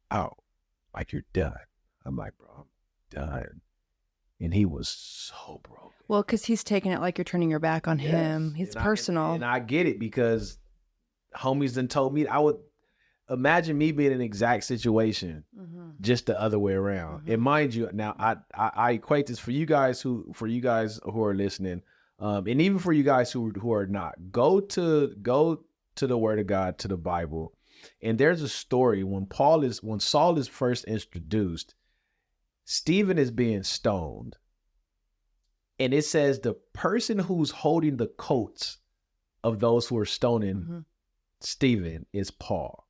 out, like you're done. I'm like, bro, I'm done. And he was so broken. Well, because he's taking it like you're turning your back on him. He's personal. And I get it, because homies done told me, I would imagine me being in an exact situation, just the other way around. And mind you, now I equate this for you guys who are listening, and even for you guys who are not. Go to the Word of God, to the Bible, and there's a story when Saul is first introduced. Stephen is being stoned, and it says the person who's holding the coats of those who are stoning Stephen is Paul.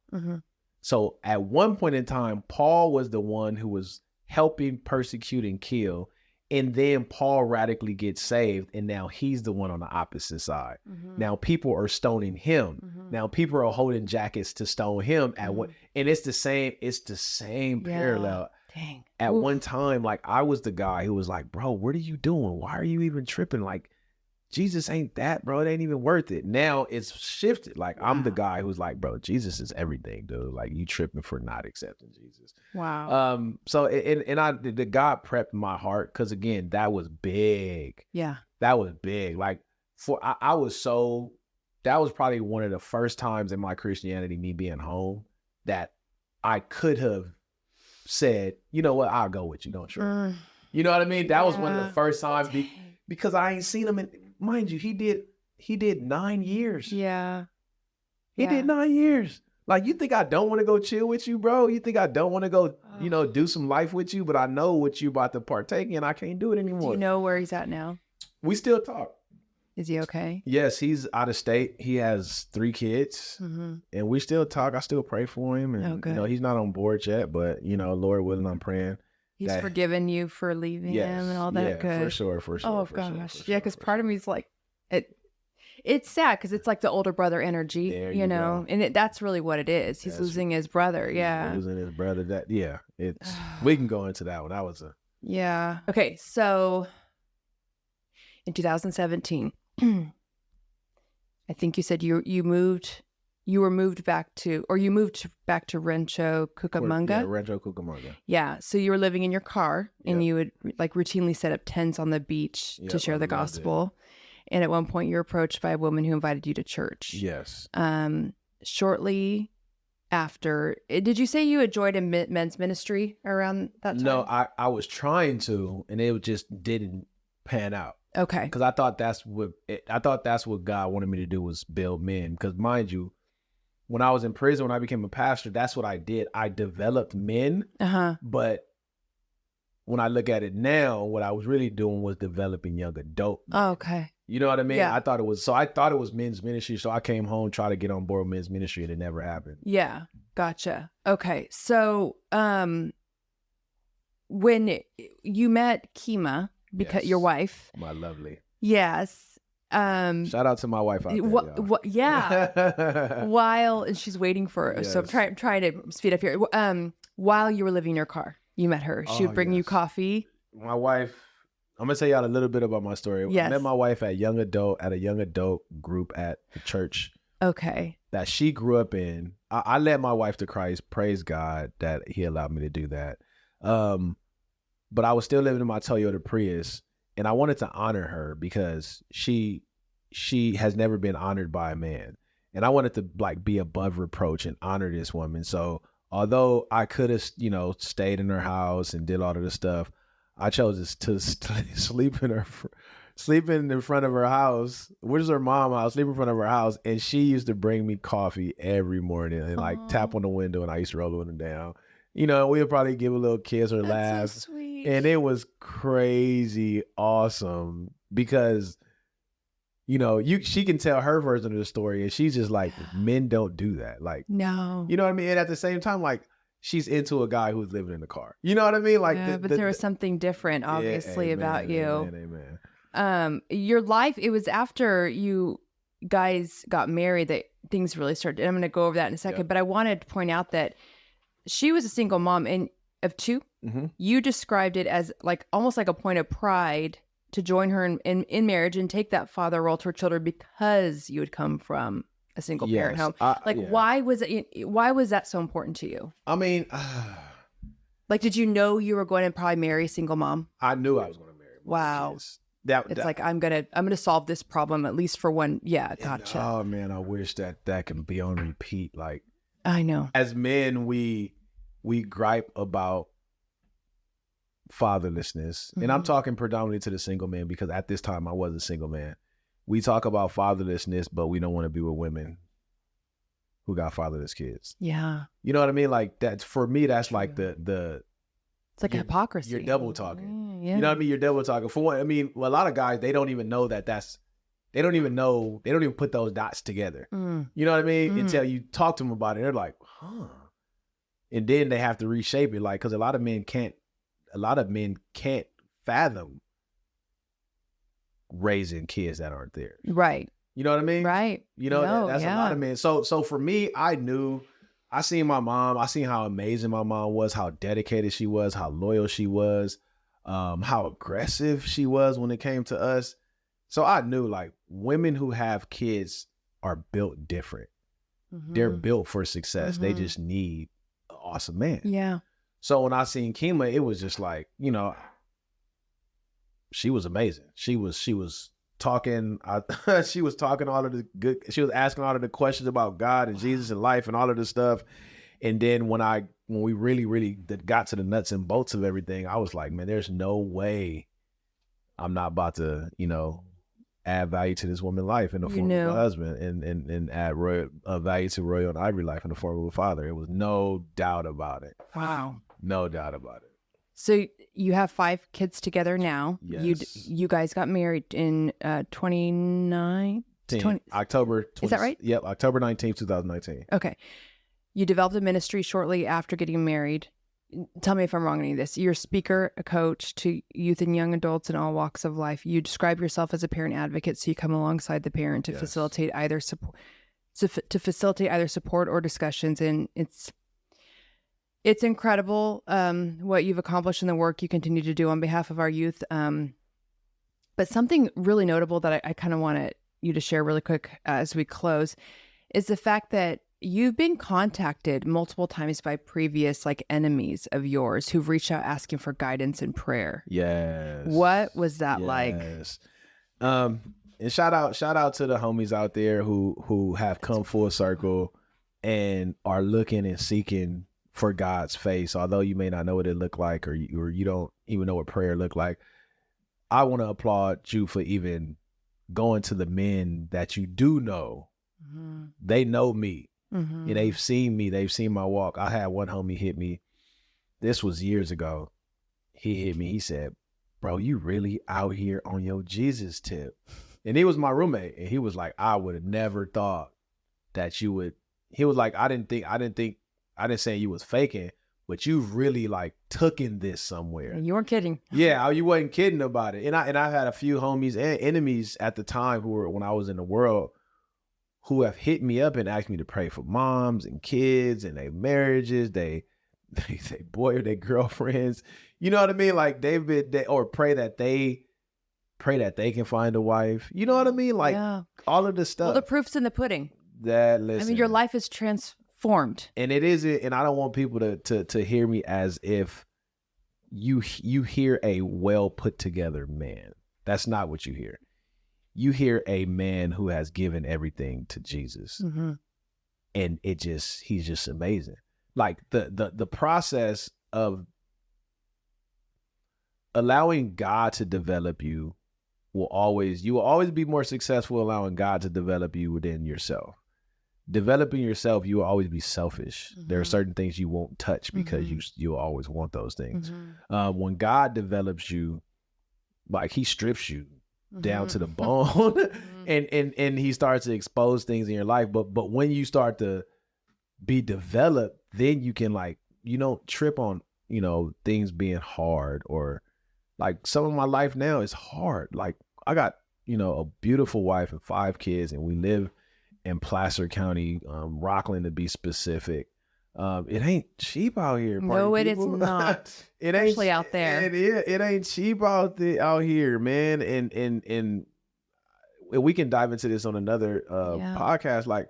So at one point in time, Paul was the one who was helping persecute and kill, and then Paul radically gets saved, and now he's the one on the opposite side. Now people are stoning him. Now people are holding jackets to stone him at one, and it's the same parallel. Dang. At one time, like, I was the guy who was like, bro, what are you doing? Why are you even tripping? Like, Jesus ain't that, bro. It ain't even worth it. Now it's shifted. Like, I'm the guy who's like, bro, Jesus is everything, dude. Like, you tripping for not accepting Jesus. Wow. So, the God prepped my heart, because again, that was big. Yeah. That was big. Like, that was probably one of the first times in my Christianity, me being home, that I could have said, you know what, I'll go with you, don't trip. You know what I mean? That was one of the first times, because I ain't seen him in, mind you, he did 9 years. Yeah. He did 9 years. Like, you think I don't want to go chill with you, bro? You think I don't want to go, do some life with you? But I know what you about to partake in. I can't do it anymore. Do you know where he's at now? We still talk. Is he okay? Yes, he's out of state. He has 3 kids, and we still talk. I still pray for him, and he's not on board yet, but Lord willing, I'm praying. He's forgiven you for leaving him and all that. Yeah, good. For sure. Oh gosh, yeah. Because part of me is like, it's sad because it's like the older brother energy, and that's really what it is. He's losing his brother. Yeah, losing his brother. We can go into that one. That was Okay, so in 2017. I think you said you moved back to Rancho Cucamonga. Yeah, Rancho Cucamonga. Yeah, so you were living in your car, and you would like routinely set up tents on the beach to share the gospel. And at one point, you were approached by a woman who invited you to church. Yes. Shortly after, did you say you had joined a men's ministry around that time? No, I was trying to, and it just didn't pan out. Okay. Because I thought that's what God wanted me to do, was build men. Because mind you, when I was in prison, when I became a pastor, that's what I did. I developed men. But when I look at it now, what I was really doing was developing young adult men. Oh, okay. You know what I mean? Yeah. I thought it was men's ministry. So I came home, tried to get on board with men's ministry, and it never happened. Yeah. Gotcha. Okay. So when you met Kima, because your wife, my lovely, yes, shout out to my wife out there, while, and she's waiting for us, so I'm trying to speed up here. While you were living in your car, you met her. She would bring you coffee. My wife, I'm gonna tell y'all a little bit about my story. Yes. I met my wife at a young adult group at the church. Okay. That she grew up in. I led my wife to Christ. Praise God that He allowed me to do that. But I was still living in my Toyota Prius, and I wanted to honor her because she has never been honored by a man. And I wanted to like be above reproach and honor this woman. So although I could have, stayed in her house and did all of this stuff, I chose to sleep in front of her house, which is her mom's house, sleep in front of her house. And she used to bring me coffee every morning and like tap on the window, and I used to roll the window down. We would probably give a little kiss or laugh. So sweet. And it was crazy awesome because, she can tell her version of the story, and she's just like, men don't do that. Like, no. You know what I mean? And at the same time, like, she's into a guy who's living in the car. You know what I mean? Like, but there was something different, obviously, about you. Amen. Your life, it was after you guys got married that things really started. I'm going to go over that in a second, but I wanted to point out that she was a single mom of 2. Mm-hmm. You described it as like almost like a point of pride to join her in marriage and take that father role to her children because you had come from a single parent Yes, home. Like, yeah. why was that so important to you? I mean, Like, did you know you were going to probably marry a single mom? I knew I was going to marry one of the Wow. kids. It's like, I'm gonna solve this problem at least for one. Yeah, gotcha. Oh man, I wish that can be on repeat. Like, I know. as men, we gripe about fatherlessness, and I'm talking predominantly to the single man because at this time I was a single man. We talk about fatherlessness, but we don't want to be with women who got fatherless kids. Yeah. You know what I mean? Like, that's, for me, that's True. like the It's like a hypocrisy. You're double talking. Yeah. You know what I mean? You're double talking. For one, I mean, a lot of guys, they don't even know they don't even put those dots together. You know what I mean? Until you talk to them about it, they're like, huh. And then they have to reshape it, like, because a lot of men can't fathom raising kids that aren't theirs. Right. You know what I mean? Right. You know, that's a lot of men. So for me, I seen my mom. I seen how amazing my mom was, how dedicated she was, how loyal she was, how aggressive she was when it came to us. So I knew, like, women who have kids are built different. They're built for success. They just need an awesome man. Yeah. So when I seen Kima, it was just like, you know, she was amazing. She was talking, she was talking all of the good, she was asking all of the questions about God and Jesus and life and all of this stuff. And then when we really got to the nuts and bolts of everything, I was like, man, there's no way I'm not about to, you know, add value to this woman's life in the form of a husband and add value to Royal and Ivory life in the form of a father. It was no doubt about it. Wow. No doubt about it. So you have 5 kids together now. Yes. You guys got married in 2019. October 20, is that right? Yep, October 19th, 2019. Okay. You developed a ministry shortly after getting married. Tell me if I'm wrong on any of this. You're a speaker, a coach to youth and young adults in all walks of life. You describe yourself as a parent advocate, so you come alongside the parent to facilitate either support, or discussions. And it's incredible what you've accomplished in the work you continue to do on behalf of our youth. But something really notable that I kind of want you to share really quick as we close is the fact that you've been contacted multiple times by previous enemies of yours who've reached out asking for guidance and prayer. Yes. What was that like? And shout out to the homies out there who have come full circle and are looking and seeking for God's face, although you may not know what it looked like, or you don't even know what prayer looked like. I want to applaud you for even going to the men that you do know. They know me. And they've seen me. They've seen my walk. I had one homie hit me. This was years ago. He hit me. He said, bro, you really out here on your Jesus tip. And he was my roommate. And he was like, I would have never thought that you would. He was like, I didn't say you was faking, but you really tooken this somewhere. You weren't kidding. Yeah, you wasn't kidding about it. And I had a few homies and enemies at the time who were, when I was in the world, who have hit me up and asked me to pray for moms and kids and their marriages, they boy or their girlfriends. You know what I mean? Like or pray that they can find a wife. You know what I mean? All of this stuff. Well, the proof's in the pudding. Listen. I mean, your life is transformed. And it isn't, and I don't want people to hear me as if you hear a well put together man. That's not what you hear. You hear a man who has given everything to Jesus. And he's just amazing. Like the process of allowing God to develop you you will always be more successful allowing God to develop you within yourself. Developing yourself, you will always be selfish. There are certain things you won't touch because you'll always want those things. When God develops you, he strips you down to the bone and he starts to expose things in your life. But when you start to be developed, then you can you don't trip on, things being hard, or some of my life now is hard. I got, a beautiful wife and 5 kids, and we live in Placer County, Rockland to be specific. It ain't cheap out here. No, it is not. It ain't especially out there. It ain't cheap out here, man. And we can dive into this on another podcast.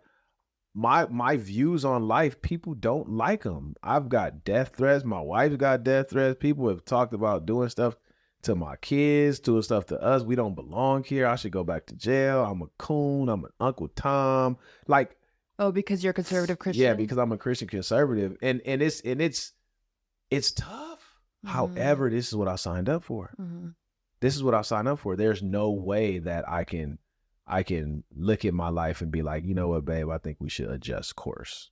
my views on life, people don't like them. I've got death threats. My wife's got death threats. People have talked about doing stuff to my kids, doing stuff to us. We don't belong here. I should go back to jail. I'm a coon. I'm an Uncle Tom. Like, oh, because you're a conservative Christian? Yeah, because I'm a Christian conservative. And it's tough. However, this is what I signed up for. This is what I signed up for. There's no way that I can look at my life and be like, you know what, babe, I think we should adjust course.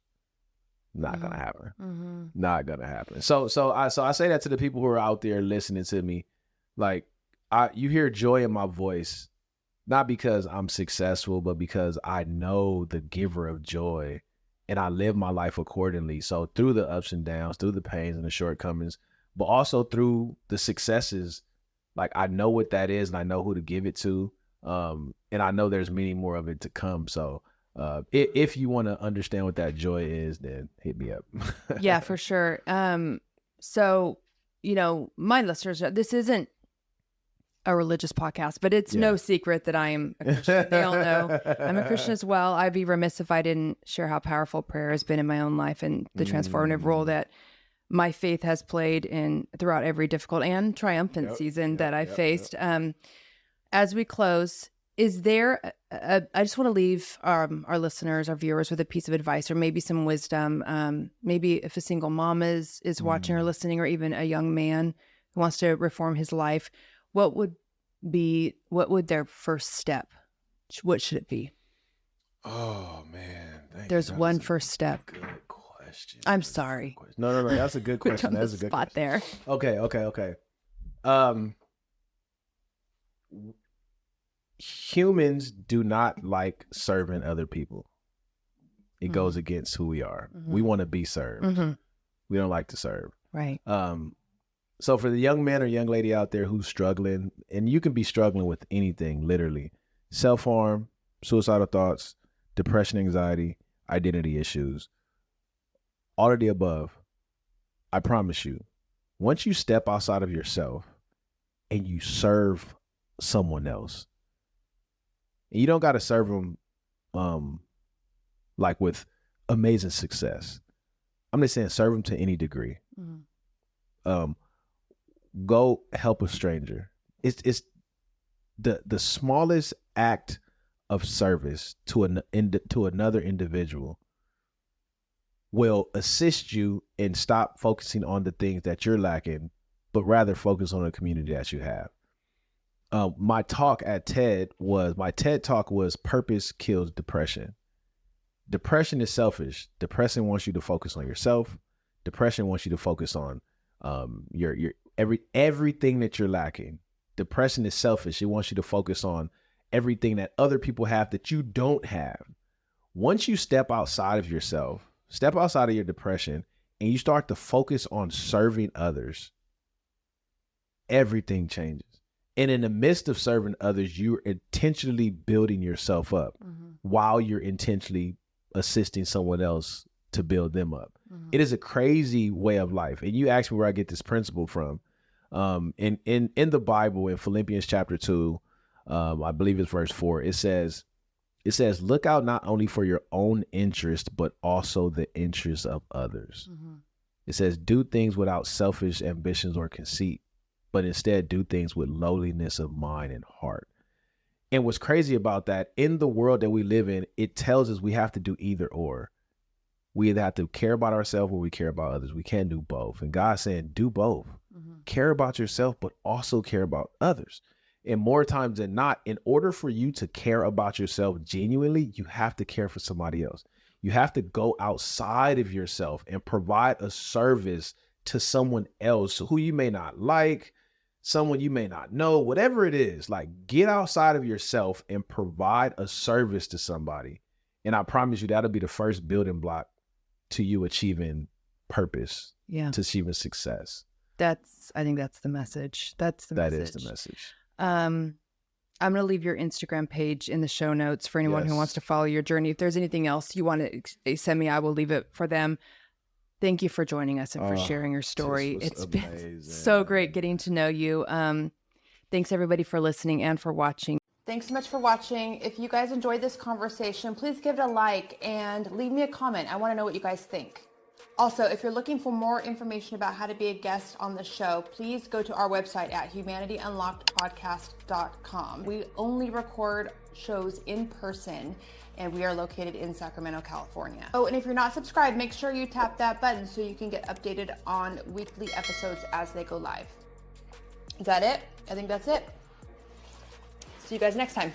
Not gonna happen. Not gonna happen. So I say that to the people who are out there listening to me. Like, you hear joy in my voice, not because I'm successful, but because I know the giver of joy and I live my life accordingly. So through the ups and downs, through the pains and the shortcomings, but also through the successes, like, I know what that is and I know who to give it to. And I know there's many more of it to come. So if you want to understand what that joy is, then hit me up. Yeah, for sure. So, you know, my listeners, this isn't a religious podcast, but it's no secret that I am a Christian. They all know I'm a Christian as well. I'd be remiss if I didn't share how powerful prayer has been in my own life and the transformative role that my faith has played throughout every difficult and triumphant season that I faced. As we close, is there, I just want to leave our listeners, our viewers with a piece of advice or maybe some wisdom. Maybe if a single mom is watching or listening, or even a young man who wants to reform his life, what would their first step? What should it be? Oh man. There's one first step. Good question. I'm sorry. No. That's a good question. That's a good spot question. there. Okay. Humans do not like serving other people. It goes against who we are. We want to be served. We don't like to serve. Right. So for the young man or young lady out there who's struggling, and you can be struggling with anything, literally, self-harm, suicidal thoughts, depression, anxiety, identity issues, all of the above, I promise you, once you step outside of yourself and you serve someone else, and you don't got to serve them like with amazing success. I'm just saying, serve them to any degree. Go help a stranger. It's the smallest act of service to another individual will assist you and stop focusing on the things that you're lacking, but rather focus on the community that you have. My talk at TED Talk was Purpose Kills Depression. Depression is selfish. Depression wants you to focus on yourself. Depression wants you to focus on your everything that you're lacking. Depression is selfish. It wants you to focus on everything that other people have that you don't have. Once you step outside of yourself, step outside of your depression, and you start to focus on serving others, everything changes. And in the midst of serving others, you're intentionally building yourself up while you're intentionally assisting someone else to build them up. It is a crazy way of life. And you asked me where I get this principle from. In the Bible, in Philippians chapter 2, I believe it's verse 4, it says, look out not only for your own interest, but also the interest of others. It says, do things without selfish ambitions or conceit, but instead do things with lowliness of mind and heart. And what's crazy about that, in the world that we live in, it tells us we have to do either or. We either have to care about ourselves or we care about others. We can't do both. And God's saying, do both. Care about yourself, but also care about others. And more times than not, in order for you to care about yourself genuinely, you have to care for somebody else. You have to go outside of yourself and provide a service to someone else who you may not like, someone you may not know, whatever it is. Like, get outside of yourself and provide a service to somebody. And I promise you, that'll be the first building block to you achieving purpose, to achieving success. I think that's the message. That is the message. I'm going to leave your Instagram page in the show notes for anyone who wants to follow your journey. If there's anything else you want to send me, I will leave it for them. Thank you for joining us and for sharing your story. It's been so great getting to know you. Thanks everybody for listening and for watching. Thanks so much for watching. If you guys enjoyed this conversation, please give it a like and leave me a comment. I want to know what you guys think. Also, if you're looking for more information about how to be a guest on the show, please go to our website at humanityunlockedpodcast.com. We only record shows in person, and we are located in Sacramento, California. Oh, and if you're not subscribed, make sure you tap that button so you can get updated on weekly episodes as they go live. Is that it? I think that's it. See you guys next time.